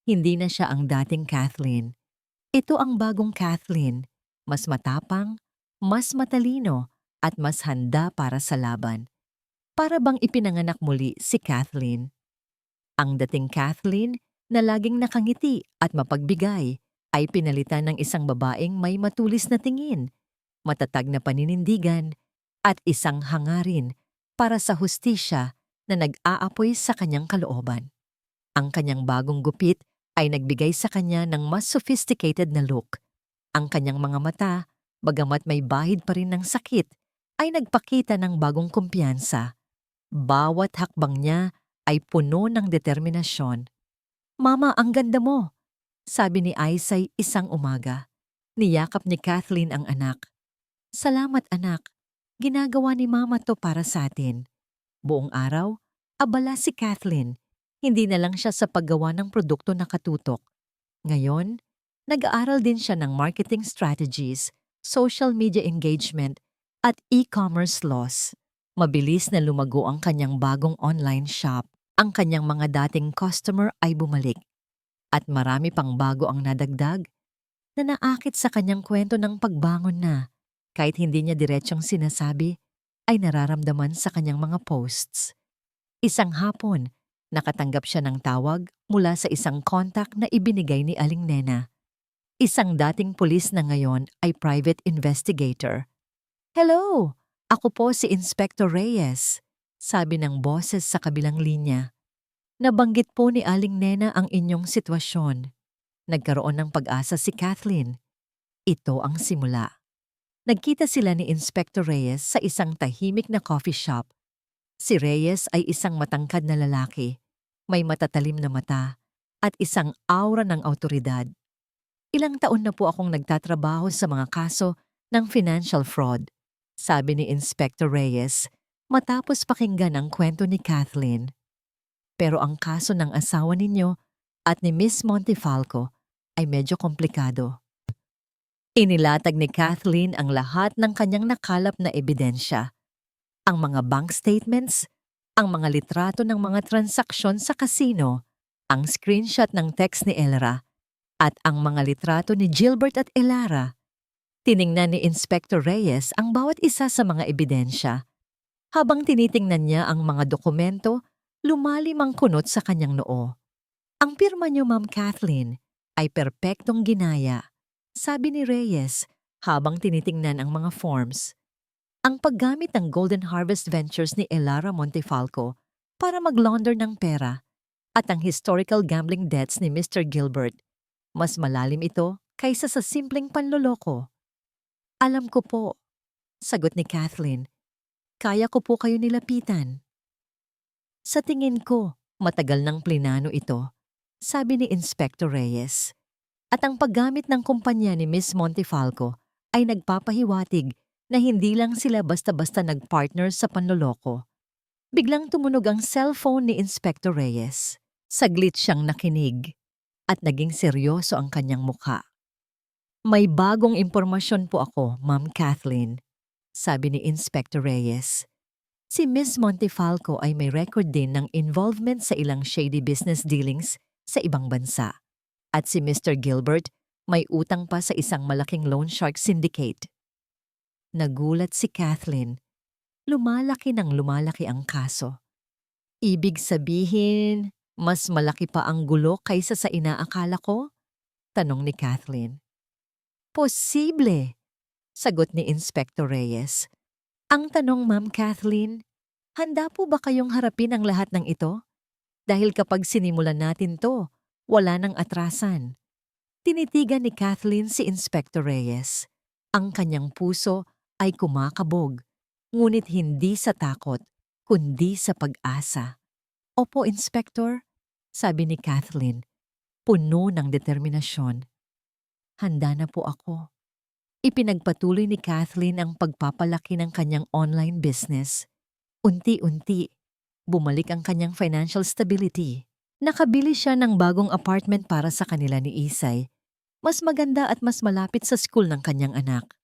Hindi na siya ang dating Kathleen. Ito ang bagong Kathleen, mas matapang, mas matalino, at mas handa para sa laban. Para bang ipinanganak muli si Kathleen. Ang dating Kathleen na laging nakangiti at mapagbigay ay pinalitan ng isang babaeng may matulis na tingin, matatag na paninindigan, at isang hangarin para sa hustisya na nag-aapoy sa kanyang kalooban. Ang kanyang bagong gupit ay nagbigay sa kanya ng mas sophisticated na look. Ang kanyang mga mata, bagamat may bahid pa rin ng sakit, ay nagpakita ng bagong kumpiyansa. Bawat hakbang niya ay puno ng determinasyon. Mama, ang ganda mo, sabi ni Aisay isang umaga. Niyakap ni Kathleen ang anak. Salamat anak, ginagawa ni Mama to para sa atin. Buong araw, abala si Kathleen. Hindi na lang siya sa paggawa ng produkto na katutok. Ngayon, nag-aaral din siya ng marketing strategies, social media engagement, at e-commerce laws. Mabilis na lumago ang kanyang bagong online shop. Ang kanyang mga dating customer ay bumalik. At marami pang bago ang nadagdag na naakit sa kanyang kwento ng pagbangon na, kahit hindi niya diretsyong sinasabi, ay nararamdaman sa kanyang mga posts. Isang hapon, nakatanggap siya ng tawag mula sa isang contact na ibinigay ni Aling Nena. Isang dating pulis na ngayon ay private investigator. Hello! Ako po si Inspector Reyes, sabi ng boses sa kabilang linya. Nabanggit po ni Aling Nena ang inyong sitwasyon. Nagkaroon ng pag-asa si Kathleen. Ito ang simula. Nagkita sila ni Inspector Reyes sa isang tahimik na coffee shop. Si Reyes ay isang matangkad na lalaki, may matatalim na mata, at isang aura ng awtoridad. Ilang taon na po akong nagtatrabaho sa mga kaso ng financial fraud, sabi ni Inspector Reyes matapos pakinggan ang kwento ni Kathleen. Pero ang kaso ng asawa ninyo at ni Miss Montefalco ay medyo komplikado. Inilatag ni Kathleen ang lahat ng kanyang nakalap na ebidensya. Ang mga bank statements, ang mga litrato ng mga transaksyon sa casino, ang screenshot ng text ni Elra, at ang mga litrato ni Gilbert at Elara. Tiningnan ni Inspector Reyes ang bawat isa sa mga ebidensya. Habang tinitingnan niya ang mga dokumento, lumalim ang kunot sa kanyang noo. Ang pirma niyo, Ma'am Kathleen, ay perpektong ginaya, sabi ni Reyes habang tinitingnan ang mga forms. Ang paggamit ng Golden Harvest Ventures ni Elara Montefalco para mag-launder ng pera at ang historical gambling debts ni Mr. Gilbert, mas malalim ito kaysa sa simpleng panloloko. Alam ko po, sagot ni Kathleen. Kaya ko po kayo nilapitan. Sa tingin ko, matagal ng plinano ito, sabi ni Inspector Reyes. At ang paggamit ng kumpanya ni Miss Montefalco ay nagpapahiwatig na hindi lang sila basta-basta nag-partner sa panloloko. Biglang tumunog ang cellphone ni Inspector Reyes. Saglit siyang nakinig at naging seryoso ang kanyang mukha. May bagong impormasyon po ako, Ma'am Kathleen, sabi ni Inspector Reyes. Si Miss Montefalco ay may record din ng involvement sa ilang shady business dealings sa ibang bansa. At si Mr. Gilbert may utang pa sa isang malaking loan shark syndicate. Nagulat si Kathleen. Lumalaki ng lumalaki ang kaso. Ibig sabihin, mas malaki pa ang gulo kaysa sa inaakala ko? Tanong ni Kathleen. Posible, sagot ni Inspector Reyes. Ang tanong, Ma'am Kathleen, handa po ba kayong harapin ang lahat ng ito? Dahil kapag sinimulan natin to, wala nang atrasan. Tinitigan ni Kathleen si Inspector Reyes. Ang kanyang puso ay kumakabog, ngunit hindi sa takot, kundi sa pag-asa. Opo, Inspector, sabi ni Kathleen, puno ng determinasyon. Handa na po ako. Ipinagpatuloy ni Kathleen ang pagpapalaki ng kanyang online business. Unti-unti, bumalik ang kanyang financial stability. Nakabili siya ng bagong apartment para sa kanila ni Isay. Mas maganda at mas malapit sa school ng kanyang anak.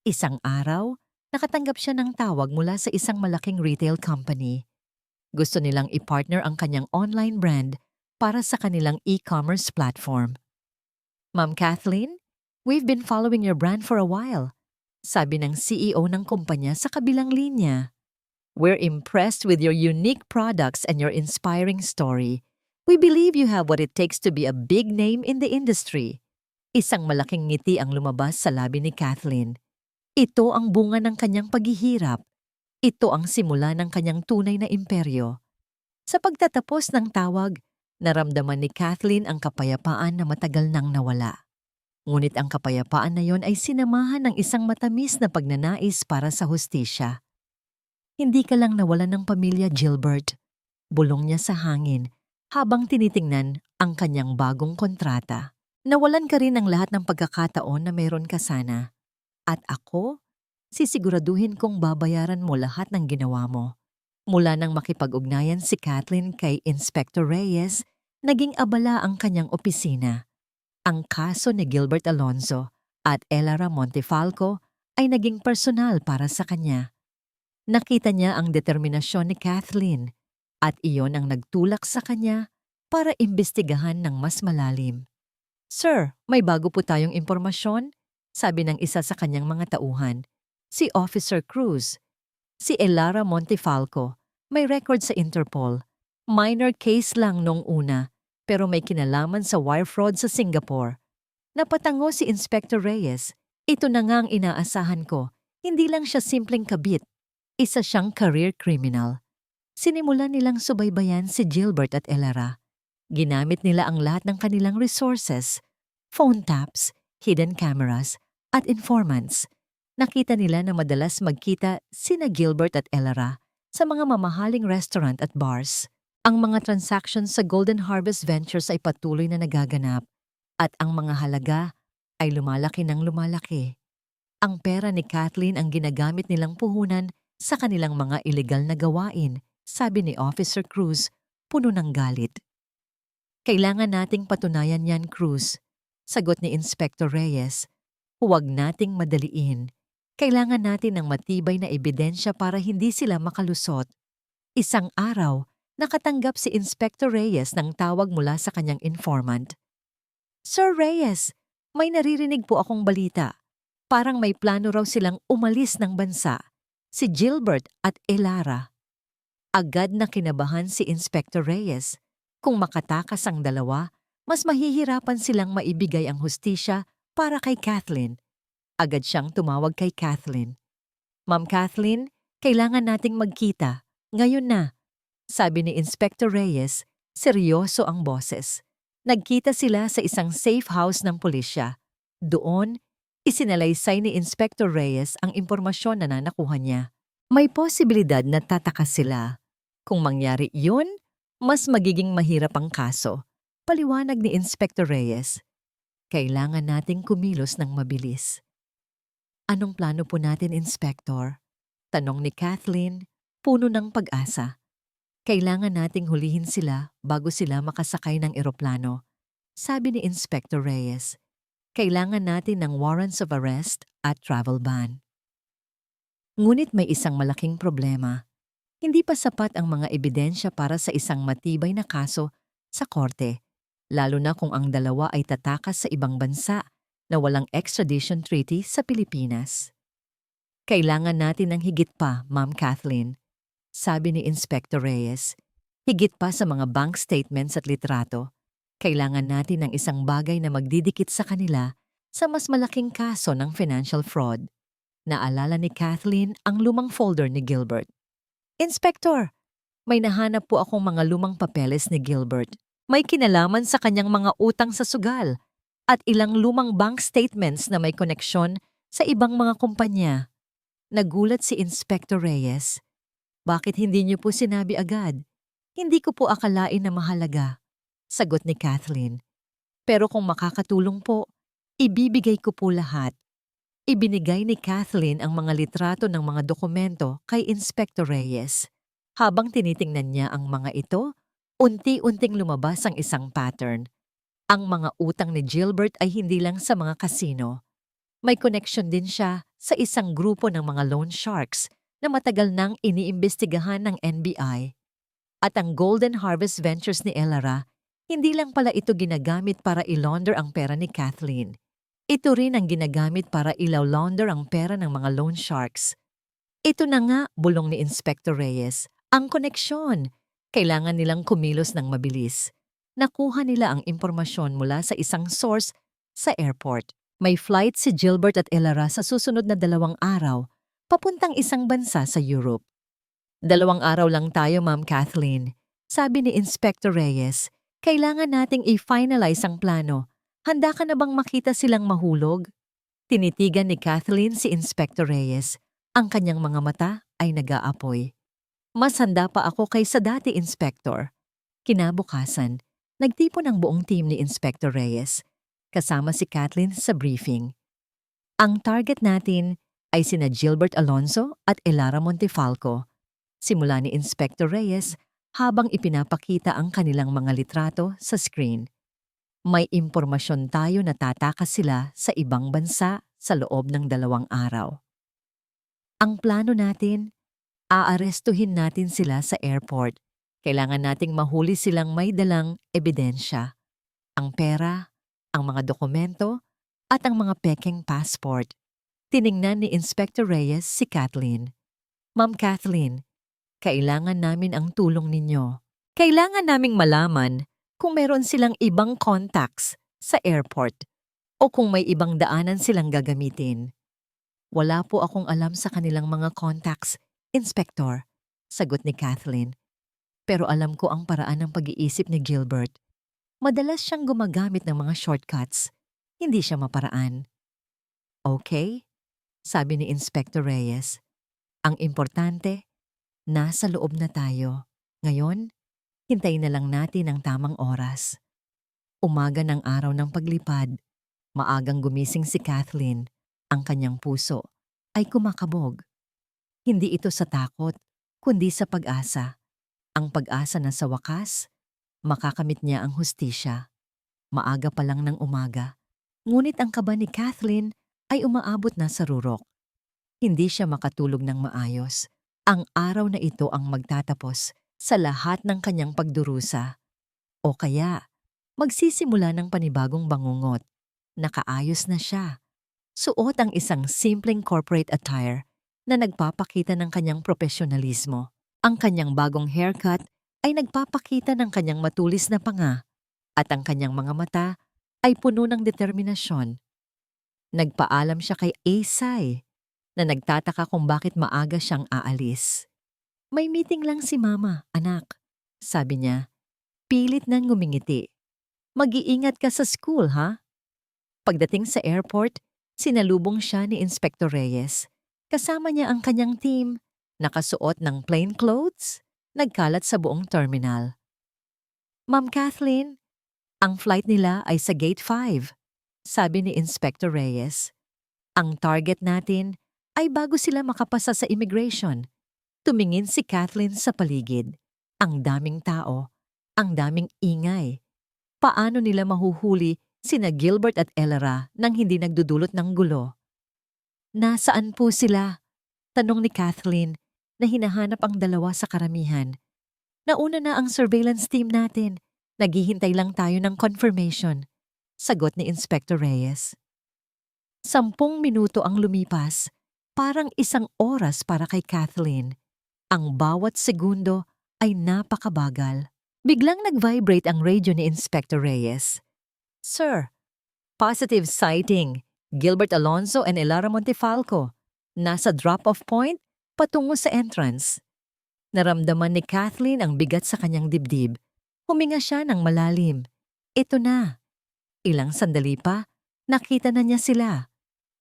Isang araw, nakatanggap siya ng tawag mula sa isang malaking retail company. Gusto nilang i-partner ang kanyang online brand para sa kanilang e-commerce platform. Ma'am Kathleen, we've been following your brand for a while, sabi ng CEO ng kumpanya sa kabilang linya. We're impressed with your unique products and your inspiring story. We believe you have what it takes to be a big name in the industry. Isang malaking ngiti ang lumabas sa labi ni Kathleen. Ito ang bunga ng kanyang paghihirap. Ito ang simula ng kanyang tunay na imperyo. Sa pagtatapos ng tawag, naramdaman ni Kathleen ang kapayapaan na matagal nang nawala. Ngunit ang kapayapaan na yon ay sinamahan ng isang matamis na pagnanais para sa hustisya. Hindi ka lang nawalan ng pamilya, Gilbert. Bulong niya sa hangin habang tinitingnan ang kanyang bagong kontrata. Nawalan ka rin ng lahat ng pagkakataon na mayroon ka sana. At ako, sisiguraduhin kong babayaran mo lahat ng ginawa mo. Mula nang makipag-ugnayan si Kathleen kay Inspector Reyes, naging abala ang kanyang opisina. Ang kaso ni Gilbert Alonzo at Elara Montefalco ay naging personal para sa kanya. Nakita niya ang determinasyon ni Kathleen at iyon ang nagtulak sa kanya para imbestigahan ng mas malalim. Sir, may bago po tayong impormasyon, sabi ng isa sa kanyang mga tauhan, si Officer Cruz. Si Elara Montefalco, may record sa Interpol. Minor case lang nung una, pero may kinalaman sa wire fraud sa Singapore. Napatango si Inspector Reyes. Ito na nga ang inaasahan ko. Hindi lang siya simpleng kabit. Isa siyang career criminal. Sinimulan nilang subaybayan si Gilbert at Elara. Ginamit nila ang lahat ng kanilang resources, phone taps, hidden cameras, at informants. Nakita nila na madalas magkita sina Gilbert at Elara sa mga mamahaling restaurant at bars. Ang mga transactions sa Golden Harvest Ventures ay patuloy na nagaganap at ang mga halaga ay lumalaki ng lumalaki. Ang pera ni Kathleen ang ginagamit nilang puhunan sa kanilang mga ilegal na gawain, sabi ni Officer Cruz, puno ng galit. Kailangan nating patunayan yan, Cruz, sagot ni Inspector Reyes. Huwag nating madaliin. Kailangan natin ng matibay na ebidensya para hindi sila makalusot. Isang araw, nakatanggap si Inspector Reyes ng tawag mula sa kanyang informant. Sir Reyes, may naririnig po akong balita. Parang may plano raw silang umalis ng bansa, si Gilbert at Elara. Agad na kinabahan si Inspector Reyes. Kung makatakas ang dalawa, mas mahihirapan silang maibigay ang hustisya para kay Kathleen. Agad siyang tumawag kay Kathleen. Ma'am Kathleen, kailangan nating magkita. Ngayon na, sabi ni Inspector Reyes, seryoso ang boses. Nagkita sila sa isang safe house ng pulisya. Doon, isinalaysay ni Inspector Reyes ang impormasyon na nakuha niya. May posibilidad na tatakas sila. Kung mangyari yun, mas magiging mahirap ang kaso. Paliwanag ni Inspector Reyes. Kailangan nating kumilos ng mabilis. Anong plano po natin, Inspector? Tanong ni Kathleen, puno ng pag-asa. Kailangan nating hulihin sila bago sila makasakay ng eroplano. Sabi ni Inspector Reyes, kailangan natin ng warrants of arrest at travel ban. Ngunit may isang malaking problema. Hindi pa sapat ang mga ebidensya para sa isang matibay na kaso sa korte, lalo na kung ang dalawa ay tatakas sa ibang bansa na walang extradition treaty sa Pilipinas. Kailangan natin ng higit pa, Ma'am Kathleen, sabi ni Inspector Reyes. Higit pa sa mga bank statements at litrato, kailangan natin ng isang bagay na magdidikit sa kanila sa mas malaking kaso ng financial fraud. Naalala ni Kathleen ang lumang folder ni Gilbert. Inspector, may nahanap po akong mga lumang papeles ni Gilbert. May kinalaman sa kanyang mga utang sa sugal at ilang lumang bank statements na may koneksyon sa ibang mga kumpanya. Nagulat si Inspector Reyes. Bakit hindi niyo po sinabi agad? Hindi ko po akalain na mahalaga, sagot ni Kathleen. Pero kung makakatulong po, ibibigay ko po lahat. Ibinigay ni Kathleen ang mga litrato ng mga dokumento kay Inspector Reyes. Habang tinitingnan niya ang mga ito, unti-unting lumabas ang isang pattern. Ang mga utang ni Gilbert ay hindi lang sa mga kasino. May connection din siya sa isang grupo ng mga loan sharks na matagal nang iniimbestigahan ng NBI. At ang Golden Harvest Ventures ni Elara, hindi lang pala ito ginagamit para ilaunder ang pera ni Kathleen. Ito rin ang ginagamit para ilaw-launder ang pera ng mga loan sharks. Ito na nga, bulong ni Inspector Reyes, ang koneksyon. Kailangan nilang kumilos ng mabilis. Nakuha nila ang impormasyon mula sa isang source sa airport. May flight si Gilbert at Elara sa susunod na 2 araw, papuntang isang bansa sa Europe. 2 araw lang tayo, Ma'am Kathleen. Sabi ni Inspector Reyes, kailangan nating i-finalize ang plano. Handa ka na bang makita silang mahulog? Tinitigan ni Kathleen si Inspector Reyes. Ang kanyang mga mata ay nag-aapoy. Mas handa pa ako kaysa dati, Inspector. Kinabukasan, nagtipon ang buong team ni Inspector Reyes, kasama si Kathleen sa briefing. Ang target natin ay sina Gilbert Alonzo at Elara Montefalco. Simula ni Inspector Reyes habang ipinapakita ang kanilang mga litrato sa screen. May impormasyon tayo na tatakas sila sa ibang bansa sa loob ng 2 araw. Ang plano natin, aarestuhin natin sila sa airport. Kailangan nating mahuli silang may dalang ebidensya. Ang pera, ang mga dokumento, at ang mga pekeng passport. Tiningnan ni Inspector Reyes si Kathleen. Ma'am Kathleen, kailangan namin ang tulong ninyo. Kailangan naming malaman kung meron silang ibang contacts sa airport o kung may ibang daanan silang gagamitin. Wala po akong alam sa kanilang mga contacts, Inspector, sagot ni Kathleen. Pero alam ko ang paraan ng pag-iisip ni Gilbert. Madalas siyang gumagamit ng mga shortcuts. Hindi siya maparaan. Okay, sabi ni Inspector Reyes. Ang importante, nasa loob na tayo. Ngayon, hintayin na lang natin ang tamang oras. Umaga ng araw ng paglipad, maagang gumising si Kathleen. Ang kanyang puso ay kumakabog. Hindi ito sa takot, kundi sa pag-asa. Ang pag-asa na sa wakas, makakamit niya ang hustisya. Maaga pa lang ng umaga, ngunit ang kaba ni Kathleen ay umaabot na sa rurok. Hindi siya makatulog ng maayos. Ang araw na ito ang magtatapos sa lahat ng kanyang pagdurusa. O kaya, magsisimula ng panibagong bangungot. Nakaayos na siya. Suot ang isang simpleng corporate attire na nagpapakita ng kanyang profesionalismo. Ang kanyang bagong haircut ay nagpapakita ng kanyang matulis na panga at ang kanyang mga mata ay puno ng determinasyon. Nagpaalam siya kay Asay na nagtataka kung bakit maaga siyang aalis. May meeting lang si Mama, anak, sabi niya. Pilit na ngumingiti. Mag-iingat ka sa school, ha? Pagdating sa airport, sinalubong siya ni Inspector Reyes. Kasama niya ang kanyang team, nakasuot ng plain clothes, nagkalat sa buong terminal. Ma'am Kathleen, ang flight nila ay sa Gate 5, sabi ni Inspector Reyes. Ang target natin ay bago sila makapasa sa immigration. Tumingin si Kathleen sa paligid. Ang daming tao, ang daming ingay. Paano nila mahuhuli sina Gilbert at Ellara nang hindi nagdudulot ng gulo? Nasaan po sila? Tanong ni Kathleen na hinahanap ang dalawa sa karamihan. Nauna na ang surveillance team natin. Naghihintay lang tayo ng confirmation. Sagot ni Inspector Reyes. 10 minuto ang lumipas. Parang isang oras para kay Kathleen. Ang bawat segundo ay napakabagal. Biglang nag-vibrate ang radio ni Inspector Reyes. Sir, positive sighting. Gilbert Alonzo and Ellara Montefalco. Nasa drop-off point patungo sa entrance. Naramdaman ni Kathleen ang bigat sa kanyang dibdib. Huminga siya ng malalim. Ito na. Ilang sandali pa, nakita na niya sila.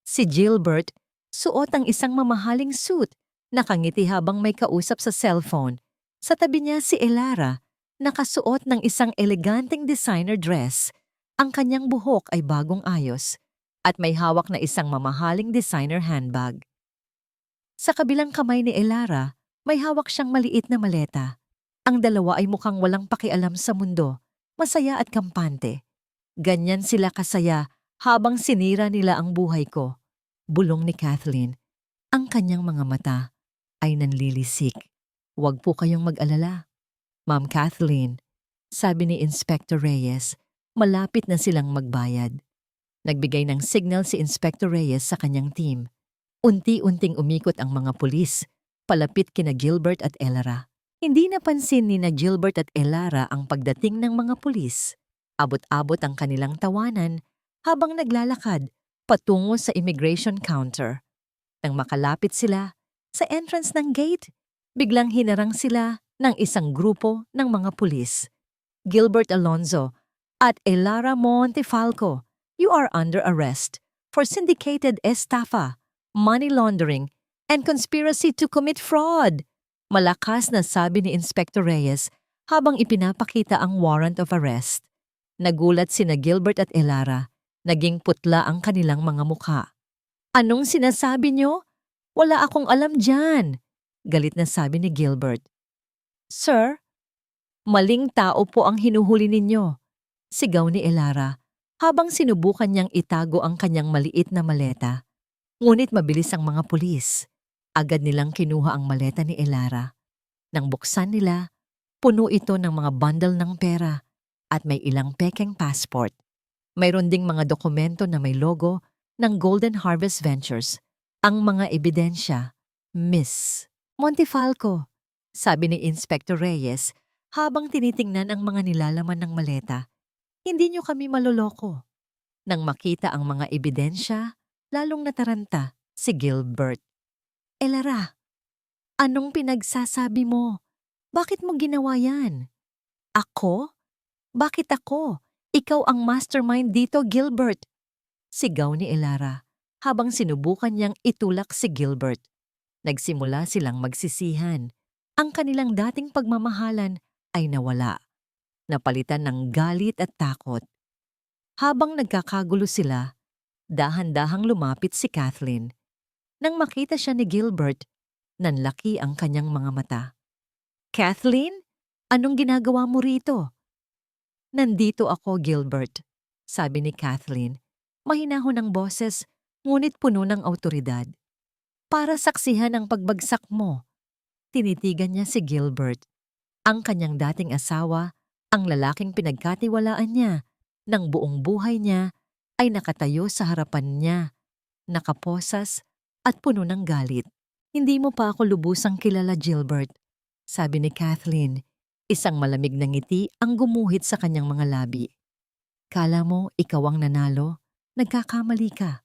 Si Gilbert, suot ang isang mamahaling suit, nakangiti habang may kausap sa cellphone. Sa tabi niya si Ellara, nakasuot ng isang eleganteng designer dress. Ang kanyang buhok ay bagong ayos at may hawak na isang mamahaling designer handbag. Sa kabilang kamay ni Ellara, may hawak siyang maliit na maleta. Ang dalawa ay mukhang walang pakialam sa mundo, masaya at kampante. Ganyan sila kasaya habang sinira nila ang buhay ko. Bulong ni Kathleen. Ang kanyang mga mata ay nanlilisik. Huwag po kayong mag-alala. Ma'am Kathleen, sabi ni Inspector Reyes, malapit na silang magbayad. Nagbigay ng signal si Inspector Reyes sa kanyang team. Unti-unting umikot ang mga pulis, palapit kina Gilbert at Ellara. Hindi napansin ni na Gilbert at Ellara ang pagdating ng mga pulis. Abot-abot ang kanilang tawanan habang naglalakad patungo sa immigration counter. Nang makalapit sila sa entrance ng gate, biglang hinarang sila ng isang grupo ng mga pulis. Gilbert Alonzo at Ellara Montefalco, you are under arrest for syndicated estafa, money laundering, and conspiracy to commit fraud. Malakas na sabi ni Inspector Reyes habang ipinapakita ang warrant of arrest. Nagulat sina Gilbert at Ellara. Naging putla ang kanilang mga mukha. Anong sinasabi niyo? Wala akong alam dyan. Galit na sabi ni Gilbert. Sir, maling tao po ang hinuhuli ninyo. Sigaw ni Ellara habang sinubukan niyang itago ang kanyang maliit na maleta. Ngunit mabilis ang mga pulis. Agad nilang kinuha ang maleta ni Ellara. Nang buksan nila, puno ito ng mga bundle ng pera at may ilang pekeng passport. Mayroon ding mga dokumento na may logo ng Golden Harvest Ventures. Ang mga ebidensya, Miss Montefalco, sabi ni Inspector Reyes habang tinitingnan ang mga nilalaman ng maleta. Hindi niyo kami maloloko. Nang makita ang mga ebidensya, lalong nataranta si Gilbert. Ellara, anong pinagsasabi mo? Bakit mo ginawa yan? Ako? Bakit ako? Ikaw ang mastermind dito, Gilbert. Sigaw ni Ellara habang sinubukan niyang itulak si Gilbert. Nagsimula silang magsisihan. Ang kanilang dating pagmamahalan ay nawala. Napalitan ng galit at takot. Habang nagkakagulo sila, dahan-dahang lumapit si Kathleen. Nang makita siya ni Gilbert, nanlaki ang kanyang mga mata. Kathleen, anong ginagawa mo rito? Nandito ako, Gilbert, sabi ni Kathleen. Mahinahon ang boses, ngunit puno ng awtoridad. Para saksihan ang pagbagsak mo. Tinitigan niya si Gilbert. Ang kanyang dating asawa, ang lalaking pinagkatiwalaan niya, ng buong buhay niya, ay nakatayo sa harapan niya, nakaposas at puno ng galit. Hindi mo pa ako lubusang kilala, Gilbert, sabi ni Kathleen. Isang malamig na ngiti ang gumuhit sa kanyang mga labi. Kala mo ikaw ang nanalo? Nagkakamali ka.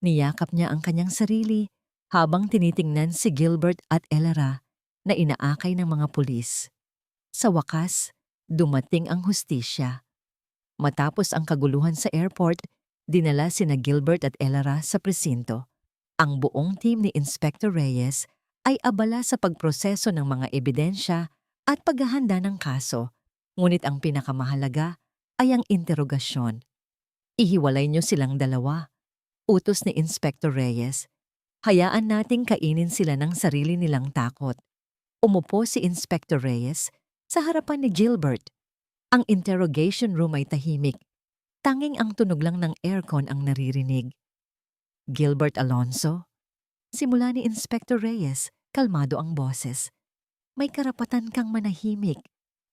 Niyakap niya ang kanyang sarili habang tinitingnan si Gilbert at Ellara na inaakay ng mga pulis. Sa wakas, dumating ang hustisya. Matapos ang kaguluhan sa airport, dinala sina Gilbert at Ellara sa presinto. Ang buong team ni Inspector Reyes ay abala sa pagproseso ng mga ebidensya at paghahanda ng kaso, ngunit ang pinakamahalaga ay ang interogasyon. Ihiwalay niyo silang dalawa. Utos ni Inspector Reyes. Hayaan nating kainin sila ng sarili nilang takot. Umupo si Inspector Reyes sa harapan ni Gilbert. Ang interrogation room ay tahimik. Tanging ang tunog lang ng aircon ang naririnig. Gilbert Alonzo? Simula ni Inspector Reyes, kalmado ang boses. May karapatan kang manahimik.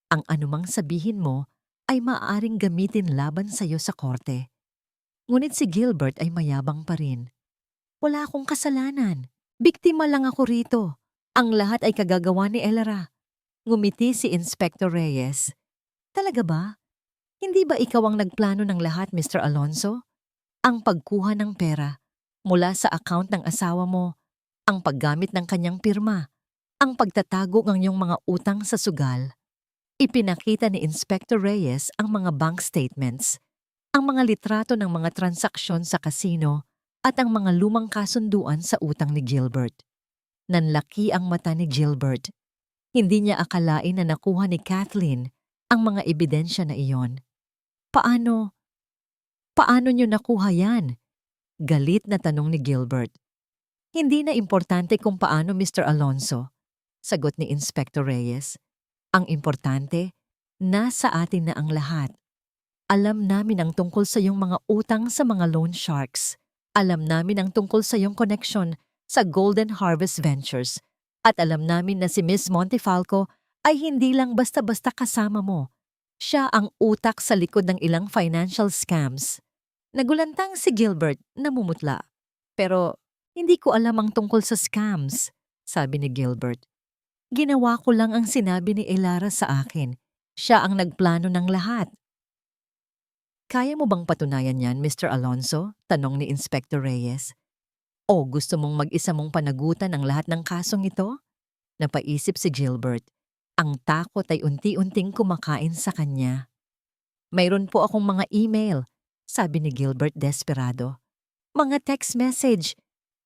Ang anumang sabihin mo ay maaaring gamitin laban sa iyo sa korte. Ngunit si Gilbert ay mayabang pa rin. Wala akong kasalanan. Biktima lang ako rito. Ang lahat ay kagagawa ni Elara. Ngumiti si Inspector Reyes. Talaga ba? Hindi ba ikaw ang nagplano ng lahat, Mr. Alonzo? Ang pagkuha ng pera mula sa account ng asawa mo, ang paggamit ng kanyang pirma, ang pagtatago ng iyong mga utang sa sugal. Ipinakita ni Inspector Reyes ang mga bank statements, ang mga litrato ng mga transaksyon sa kasino at ang mga lumang kasunduan sa utang ni Gilbert. Nanlaki ang mata ni Gilbert. Hindi niya akalain na nakuha ni Kathleen ang mga ebidensya na iyon. Paano niyo nakuha yan? Galit na tanong ni Gilbert. Hindi na importante kung paano, Mr. Alonzo, sagot ni Inspector Reyes. Ang importante, nasa atin na ang lahat. Alam namin ang tungkol sa iyong mga utang sa mga loan sharks. Alam namin ang tungkol sa iyong connection sa Golden Harvest Ventures. At alam namin na si Miss Montefalco ay hindi lang basta-basta kasama mo. Siya ang utak sa likod ng ilang financial scams. Nagulantang si Gilbert, namumutla. Pero hindi ko alam ang tungkol sa scams, sabi ni Gilbert. Ginawa ko lang ang sinabi ni Elara sa akin. Siya ang nagplano ng lahat. Kaya mo bang patunayan yan, Mr. Alonzo? Tanong ni Inspector Reyes. O gusto mong mag-isa mong panagutan ang lahat ng kasong ito? Napaisip si Gilbert. Ang takot ay unti-unting kumakain sa kanya. Mayroon po akong mga email, sabi ni Gilbert desperado. Mga text message.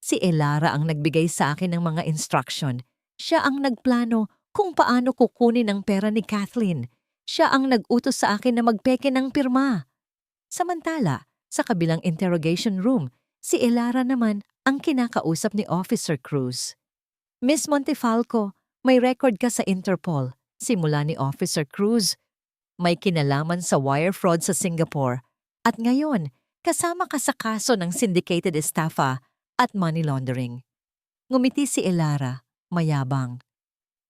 Si Elara ang nagbigay sa akin ng mga instruction. Siya ang nagplano kung paano kukunin ang pera ni Kathleen. Siya ang nag-utos sa akin na magpeke ng pirma. Samantala, sa kabilang interrogation room, si Elara naman ang kinakausap ni Officer Cruz. Miss Montefalco, may record ka sa Interpol. Simula ni Officer Cruz. May kinalaman sa wire fraud sa Singapore. At ngayon, kasama ka sa kaso ng syndicated estafa at money laundering. Ngumiti si Elara. Mayabang.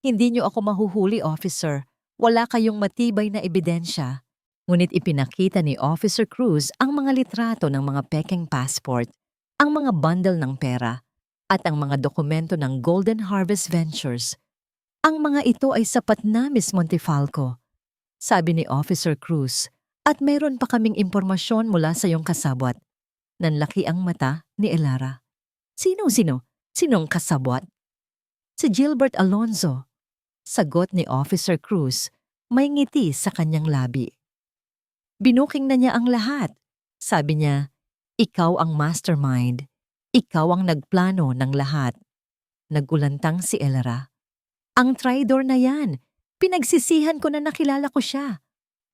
Hindi niyo ako mahuhuli, officer. Wala kayong matibay na ebidensya. Ngunit ipinakita ni Officer Cruz ang mga litrato ng mga pekeng passport, ang mga bundle ng pera, at ang mga dokumento ng Golden Harvest Ventures. Ang mga ito ay sapat na, Miss Montefalco, sabi ni Officer Cruz, at mayroon pa kaming impormasyon mula sa iyong kasabwat. Nanlaki ang mata ni Elara. Sino? Sinong kasabwat? Si Gilbert Alonzo, sagot ni Officer Cruz, may ngiti sa kanyang labi. Binuking na niya ang lahat. Sabi niya, ikaw ang mastermind. Ikaw ang nagplano ng lahat. Nagulantang si Elara. Ang traidor na yan. Pinagsisihan ko na nakilala ko siya.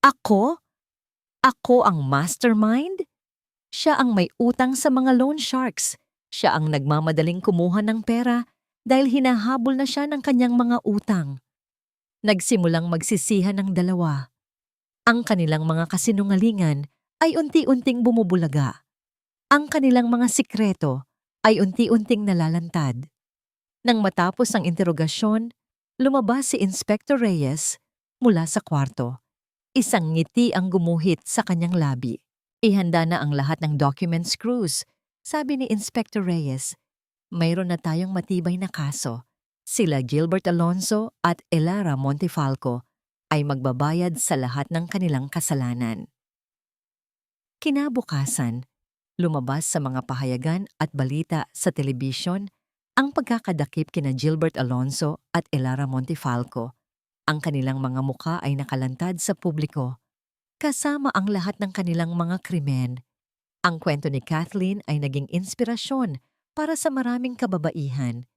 Ako? Ako ang mastermind? Siya ang may utang sa mga loan sharks. Siya ang nagmamadaling kumuha ng pera dahil hinahabol na siya ng kanyang mga utang. Nagsimulang magsisihan ng dalawa. Ang kanilang mga kasinungalingan ay unti-unting bumubulaga. Ang kanilang mga sikreto ay unti-unting nalalantad. Nang matapos ang interogasyon, lumabas si Inspector Reyes mula sa kwarto. Isang ngiti ang gumuhit sa kanyang labi. Ihanda na ang lahat ng documents, Cruz, sabi ni Inspector Reyes. Mayroon na tayong matibay na kaso. Sila Gilbert Alonzo at Elara Montefalco ay magbabayad sa lahat ng kanilang kasalanan. Kinabukasan, lumabas sa mga pahayagan at balita sa telebisyon ang pagkakadakip kina Gilbert Alonzo at Elara Montefalco. Ang kanilang mga muka ay nakalantad sa publiko, kasama ang lahat ng kanilang mga krimen. Ang kwento ni Kathleen ay naging inspirasyon para sa maraming kababaihan.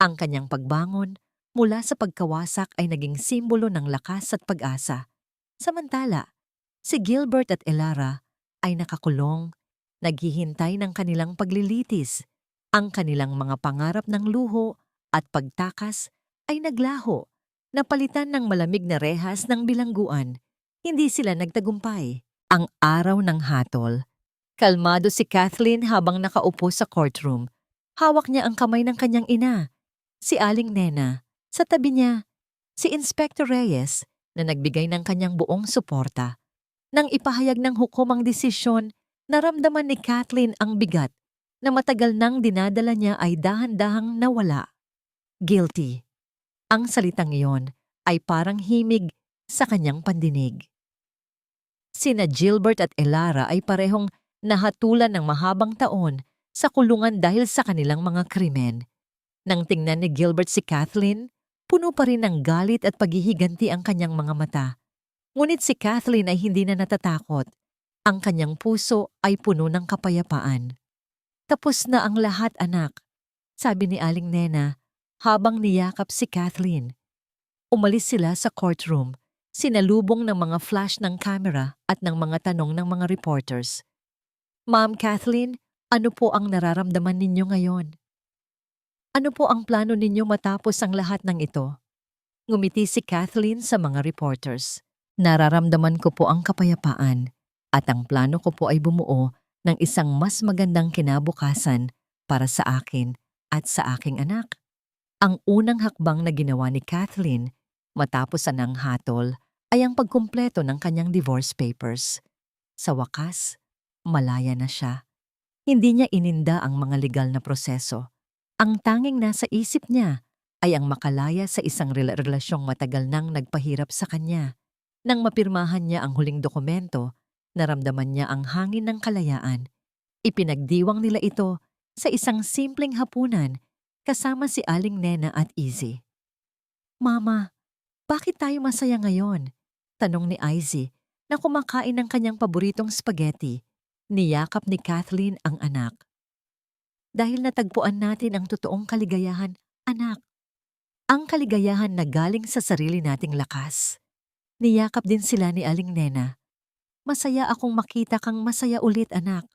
Ang kanyang pagbangon mula sa pagkawasak ay naging simbolo ng lakas at pag-asa. Samantala, si Gilbert at Elara ay nakakulong, naghihintay ng kanilang paglilitis. Ang kanilang mga pangarap ng luho at pagtakas ay naglaho Napalitan ng malamig na rehas ng bilangguan. Hindi sila nagtagumpay. Ang araw ng hatol. Kalmado si Kathleen habang nakaupo sa courtroom. Hawak niya ang kamay ng kanyang ina, si Aling Nena. Sa tabi niya, si Inspector Reyes na nagbigay ng kanyang buong suporta. Nang ipahayag ng hukom ang desisyon, naramdaman ni Kathleen ang bigat na matagal nang dinadala niya ay dahan-dahang nawala. Guilty. Ang salitang iyon ay parang himig sa kanyang pandinig. Sina Gilbert at Elara ay parehong nahatulan ng mahabang taon sa kulungan dahil sa kanilang mga krimen. Nang tingnan ni Gilbert si Kathleen, puno pa rin ng galit at paghihiganti ang kanyang mga mata. Ngunit si Kathleen ay hindi na natatakot. Ang kanyang puso ay puno ng kapayapaan. Tapos na ang lahat, anak, sabi ni Aling Nena habang niyakap si Kathleen. Umalis sila sa courtroom, sinalubong ng mga flash ng camera at ng mga tanong ng mga reporters. Ma'am Kathleen, ano po ang nararamdaman ninyo ngayon? Ano po ang plano ninyo matapos ang lahat ng ito? Ngumiti si Kathleen sa mga reporters. Nararamdaman ko po ang kapayapaan at ang plano ko po ay bumuo ng isang mas magandang kinabukasan para sa akin at sa aking anak. Ang unang hakbang na ginawa ni Kathleen matapos ang hatol ay ang pagkumpleto ng kanyang divorce papers. Sa wakas, malaya na siya. Hindi niya ininda ang mga legal na proseso. Ang tanging nasa isip niya ay ang makalaya sa isang relasyong matagal nang nagpahirap sa kanya. Nang mapirmahan niya ang huling dokumento, naramdaman niya ang hangin ng kalayaan. Ipinagdiwang nila ito sa isang simpleng hapunan kasama si Aling Nena at Izzy. Mama, bakit tayo masaya ngayon? Tanong ni Izzy na kumakain ng kanyang paboritong spaghetti. Niyakap ni Kathleen ang anak. Dahil natagpuan natin ang totoong kaligayahan, anak. Ang kaligayahan na galing sa sarili nating lakas. Niyakap din sila ni Aling Nena. Masaya akong makita kang masaya ulit, anak.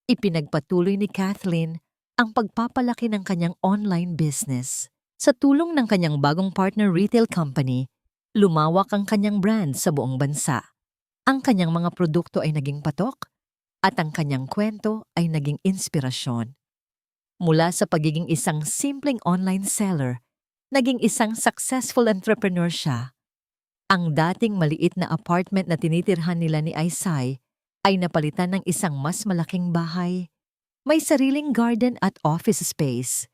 Ipinagpatuloy ni Kathleen ang pagpapalaki ng kanyang online business. Sa tulong ng kanyang bagong partner retail company, lumawak ang kanyang brand sa buong bansa. Ang kanyang mga produkto ay naging patok at ang kanyang kwento ay naging inspirasyon. Mula sa pagiging isang simpleng online seller, naging isang successful entrepreneur siya. Ang dating maliit na apartment na tinitirhan nila ni Isay ay napalitan ng isang mas malaking bahay. May sariling garden at office space.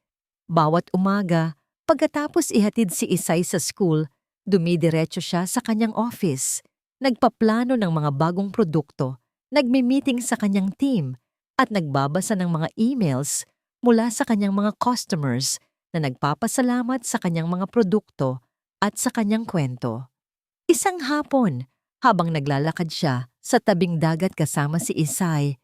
Bawat umaga, pagkatapos ihatid si Isay sa school, dumidiretso siya sa kanyang office. Nagpaplano ng mga bagong produkto, nagmi-meeting sa kanyang team, at nagbabasa ng mga emails mula sa kanyang mga customers na nagpapasalamat sa kanyang mga produkto at sa kanyang kwento. Isang hapon, habang naglalakad siya sa tabing dagat kasama si Isay,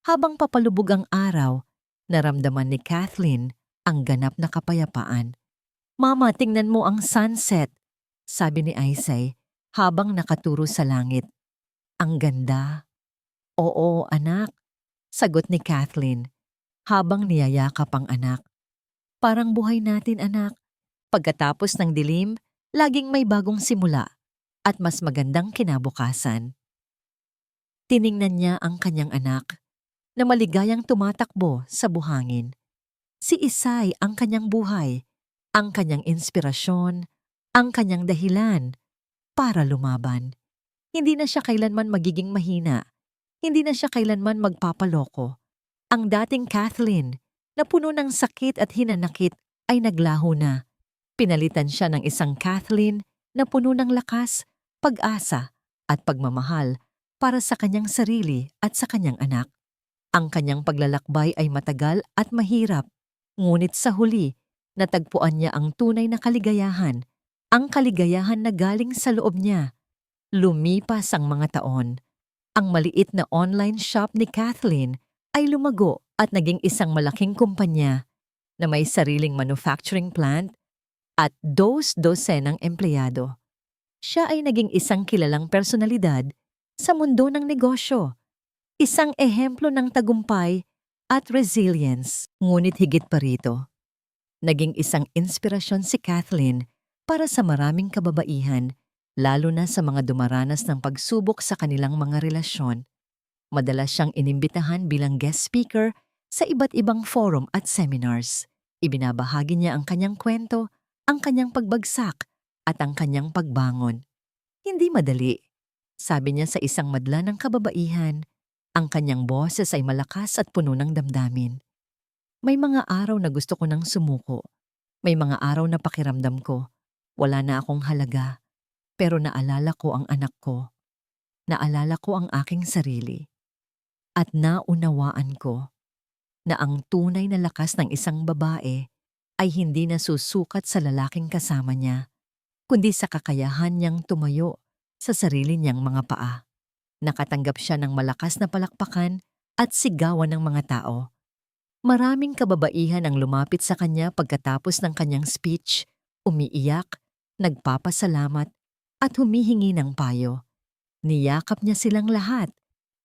habang papalubog ang araw, naramdaman ni Kathleen ang ganap na kapayapaan. Mama, tingnan mo ang sunset, sabi ni Isay habang nakaturo sa langit. Ang ganda. Oo, anak, sagot ni Kathleen habang niyayakap ang anak. Parang buhay natin, anak. Pagkatapos ng dilim, laging may bagong simula at mas magandang kinabukasan. Tiningnan niya ang kanyang anak na maligayang tumatakbo sa buhangin. Si Isay ang kanyang buhay, ang kanyang inspirasyon, ang kanyang dahilan para lumaban. Hindi na siya kailanman magiging mahina. Hindi na siya kailanman magpapaloko. Ang dating Kathleen na puno ng sakit at hinanakit ay naglaho na. Pinalitan siya ng isang Kathleen na puno ng lakas, pag-asa at pagmamahal para sa kanyang sarili at sa kanyang anak. Ang kanyang paglalakbay ay matagal at mahirap, ngunit sa huli, natagpuan niya ang tunay na kaligayahan, ang kaligayahan na galing sa loob niya. Lumipas ang mga taon. Ang maliit na online shop ni Kathleen ay lumago at naging isang malaking kumpanya na may sariling manufacturing plant at dos-dosenang empleyado. Siya ay naging isang kilalang personalidad sa mundo ng negosyo, isang ehemplo ng tagumpay at resilience. Ngunit higit pa rito, naging isang inspirasyon si Kathleen Para sa maraming kababaihan, lalo na sa mga dumaranas ng pagsubok sa kanilang mga relasyon, madalas siyang inimbitahan bilang guest speaker sa iba't ibang forum at seminars. Ibinabahagi niya ang kanyang kwento, ang kanyang pagbagsak, at ang kanyang pagbangon. Hindi madali. Sabi niya sa isang madla ng kababaihan, ang kanyang boses ay malakas at puno ng damdamin. May mga araw na gusto ko nang sumuko. May mga araw na pakiramdam ko, wala na akong halaga. Pero naalala ko ang anak ko. Naalala ko ang aking sarili. At naunawaan ko na ang tunay na lakas ng isang babae ay hindi nasusukat sa lalaking kasama niya, kundi sa kakayahan niyang tumayo sa sarili niyang mga paa. Nakatanggap siya ng malakas na palakpakan at sigawan ng mga tao. Maraming kababaihan ang lumapit sa kanya pagkatapos ng kanyang speech, umiiyak, nagpapasalamat, at humihingi ng payo. Niyakap niya silang lahat,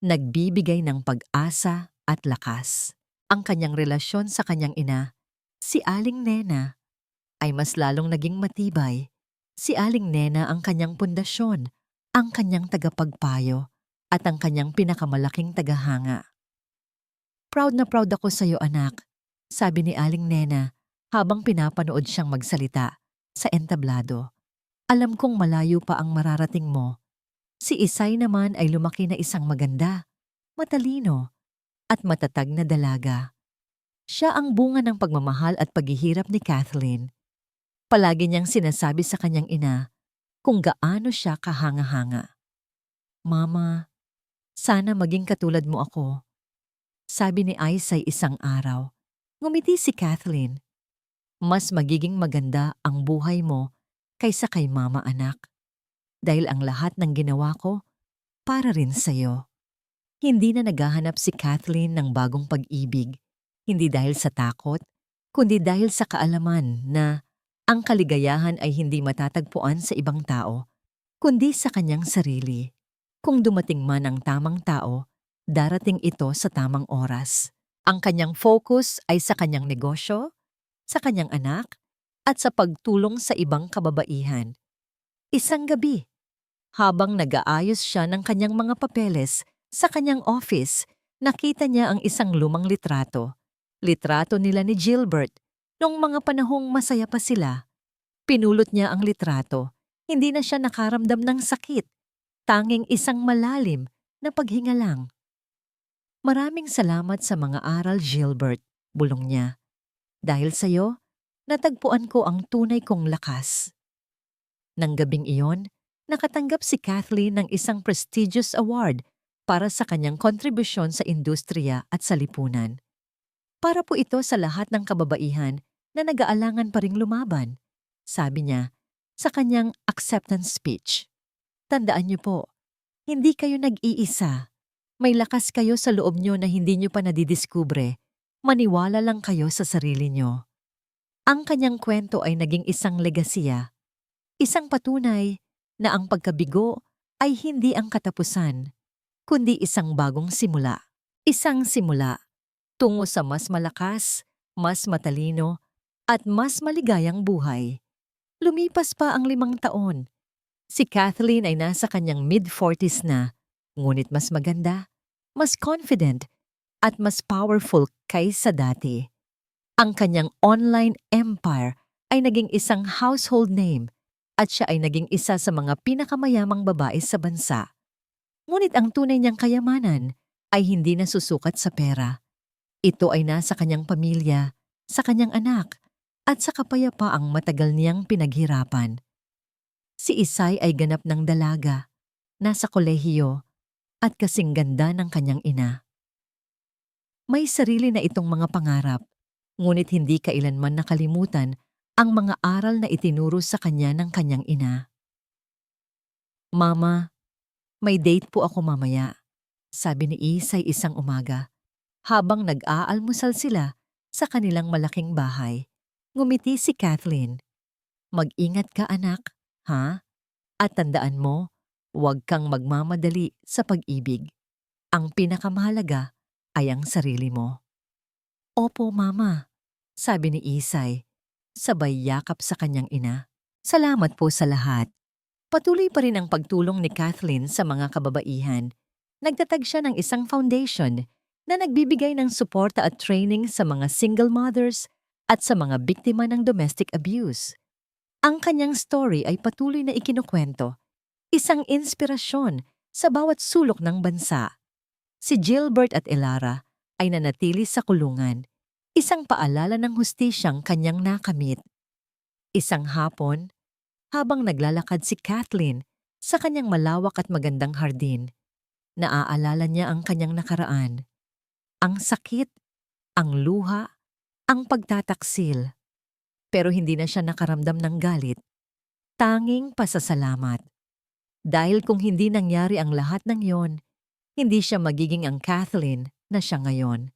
nagbibigay ng pag-asa at lakas. Ang kanyang relasyon sa kanyang ina, si Aling Nena, ay mas lalong naging matibay. Si Aling Nena ang kanyang pundasyon, ang kanyang tagapagpayo, at ang kanyang pinakamalaking tagahanga. Proud na proud ako sa iyo, anak, sabi ni Aling Nena habang pinapanood siyang magsalita sa entablado. Alam kong malayo pa ang mararating mo. Si Isay naman ay lumaki na isang maganda, matalino, at matatag na dalaga. Siya ang bunga ng pagmamahal at paghihirap ni Kathleen. Palagi niyang sinasabi sa kanyang ina kung gaano siya kahanga-hanga. Mama, sana maging katulad mo ako, sabi ni Isay isang araw. Ngumiti si Kathleen. Mas magiging maganda ang buhay mo kaysa kay mama, anak. Dahil ang lahat ng ginawa ko para rin sa'yo. Hindi na naghahanap si Kathleen ng bagong pag-ibig, hindi dahil sa takot, kundi dahil sa kaalaman na ang kaligayahan ay hindi matatagpuan sa ibang tao, kundi sa kanyang sarili. Kung dumating man ang tamang tao, darating ito sa tamang oras. Ang kanyang focus ay sa kanyang negosyo, sa kanyang anak, at sa pagtulong sa ibang kababaihan. Isang gabi, habang nag-aayos siya ng kanyang mga papeles sa kanyang office, nakita niya ang isang lumang litrato. Litrato nila ni Gilbert noong mga panahong masaya pa sila. Pinulot niya ang litrato. Hindi na siya nakaramdam ng sakit. Tanging isang malalim na paghinga lang. Maraming salamat sa mga aral, Gilbert, bulong niya. Dahil sa'yo, natagpuan ko ang tunay kong lakas. Nang gabing iyon, nakatanggap si Kathleen ng isang prestigious award para sa kanyang kontribusyon sa industriya at sa lipunan. Para po ito sa lahat ng kababaihan na nag-aalangan pa ring lumaban, sabi niya sa kanyang acceptance speech. Tandaan niyo po, hindi kayo nag-iisa. May lakas kayo sa loob niyo na hindi niyo pa nadidiskubre. Maniwala lang kayo sa sarili niyo. Ang kanyang kwento ay naging isang legasiya. Isang patunay na ang pagkabigo ay hindi ang katapusan, kundi isang bagong simula. Isang simula tungo sa mas malakas, mas matalino, at mas maligayang buhay. Lumipas pa ang 5 taon. Si Kathleen ay nasa kanyang mid-40s na, ngunit mas maganda, mas confident, at mas powerful kaysa dati. Ang kanyang online empire ay naging isang household name at siya ay naging isa sa mga pinakamayamang babae sa bansa. Ngunit ang tunay niyang kayamanan ay hindi nasusukat sa pera. Ito ay nasa kanyang pamilya, sa kanyang anak, at sa kapayapaang matagal niyang pinaghirapan. Si Isay ay ganap ng dalaga, nasa kolehiyo, at kasing ganda ng kanyang ina. May sarili na itong mga pangarap, ngunit hindi kailanman nakalimutan ang mga aral na itinuro sa kanya ng kanyang ina. Mama, may date po ako mamaya, sabi ni Isay isang umaga, habang nag-aalmusal sila sa kanilang malaking bahay. Ngumiti si Kathleen. Mag-ingat ka, anak, ha? At tandaan mo, huwag kang magmamadali sa pag-ibig. Ang pinakamahalaga ay ang sarili mo. Opo, Mama, sabi ni Isay, sabay yakap sa kanyang ina. Salamat po sa lahat. Patuloy pa rin ang pagtulong ni Kathleen sa mga kababaihan. Nagtatag siya ng isang foundation na nagbibigay ng suporta at training sa mga single mothers at sa mga biktima ng domestic abuse. Ang kanyang story ay patuloy na ikinukwento, isang inspirasyon sa bawat sulok ng bansa. Si Gilbert at Elara ay nanatili sa kulungan, isang paalala ng hustisyang kanyang nakamit. Isang hapon, habang naglalakad si Kathleen sa kanyang malawak at magandang hardin, naaalala niya ang kanyang nakaraan. Ang sakit, ang luha, ang pagtataksil. Pero hindi na siya nakaramdam ng galit. Tanging pasasalamat. Dahil kung hindi nangyari ang lahat ng yon, hindi siya magiging ang Kathleen na siya ngayon.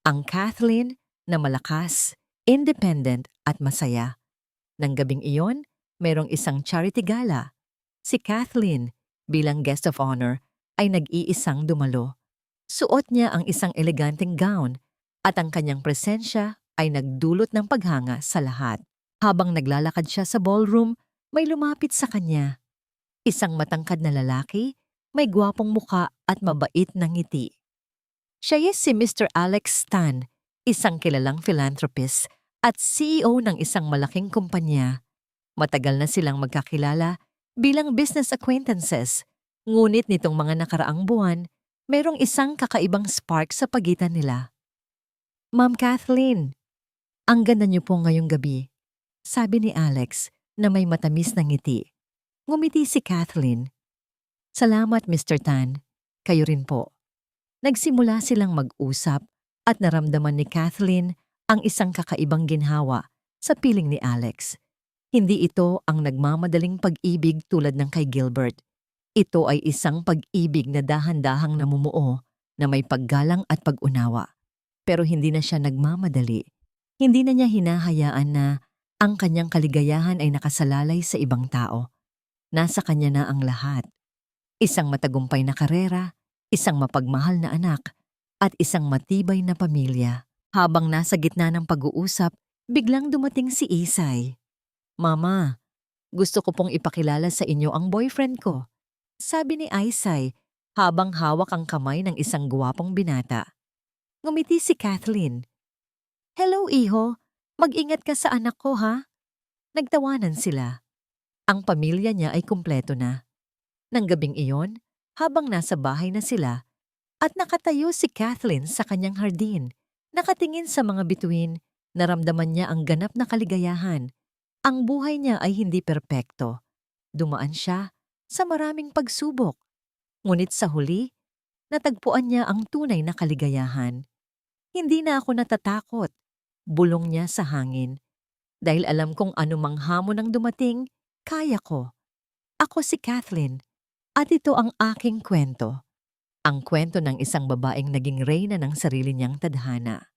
Ang Kathleen na malakas, independent at masaya. Nang gabing iyon, mayroong isang charity gala. Si Kathleen, bilang guest of honor, ay nag-iisang dumalo. Suot niya ang isang eleganteng gown at ang kanyang presensya ay nagdulot ng paghanga sa lahat. Habang naglalakad siya sa ballroom, may lumapit sa kanya. Isang matangkad na lalaki, may gwapong muka at mabait na ngiti. Siya ay si Mr. Alex Stan, isang kilalang philanthropist at CEO ng isang malaking kumpanya. Matagal na silang magkakilala bilang business acquaintances, ngunit nitong mga nakaraang buwan, mayroong isang kakaibang spark sa pagitan nila. Ma'am Kathleen, ang ganda niyo po ngayong gabi, sabi ni Alex na may matamis na ngiti. Ngumiti si Kathleen. Salamat, Mr. Tan. Kayo rin po. Nagsimula silang mag-usap at naramdaman ni Kathleen ang isang kakaibang ginhawa sa piling ni Alex. Hindi ito ang nagmamadaling pag-ibig tulad ng kay Gilbert. Ito ay isang pag-ibig na dahan-dahang namumuo na may paggalang at pag-unawa. Pero hindi na siya nagmamadali. Hindi na niya hinahayaan na ang kanyang kaligayahan ay nakasalalay sa ibang tao. Nasa kanya na ang lahat. Isang matagumpay na karera, isang mapagmahal na anak, at isang matibay na pamilya. Habang nasa gitna ng pag-uusap, biglang dumating si Isay. Mama, gusto ko pong ipakilala sa inyo ang boyfriend ko, sabi ni Isay habang hawak ang kamay ng isang guwapong binata. Ngumiti si Kathleen. Hello, iho. Mag-ingat ka sa anak ko, ha? Nagtawanan sila. Ang pamilya niya ay kumpleto na. Nang gabing iyon, habang nasa bahay na sila, at nakatayo si Kathleen sa kanyang hardin, nakatingin sa mga bituin, naramdaman niya ang ganap na kaligayahan. Ang buhay niya ay hindi perpekto. Dumaan siya sa maraming pagsubok. Ngunit sa huli, natagpuan niya ang tunay na kaligayahan. Hindi na ako natatakot, bulong niya sa hangin. Dahil alam kong anumang hamon ang dumating, kaya ko. Ako si Kathleen, at ito ang aking kwento. Ang kwento ng isang babaeng naging reyna ng sarili niyang tadhana.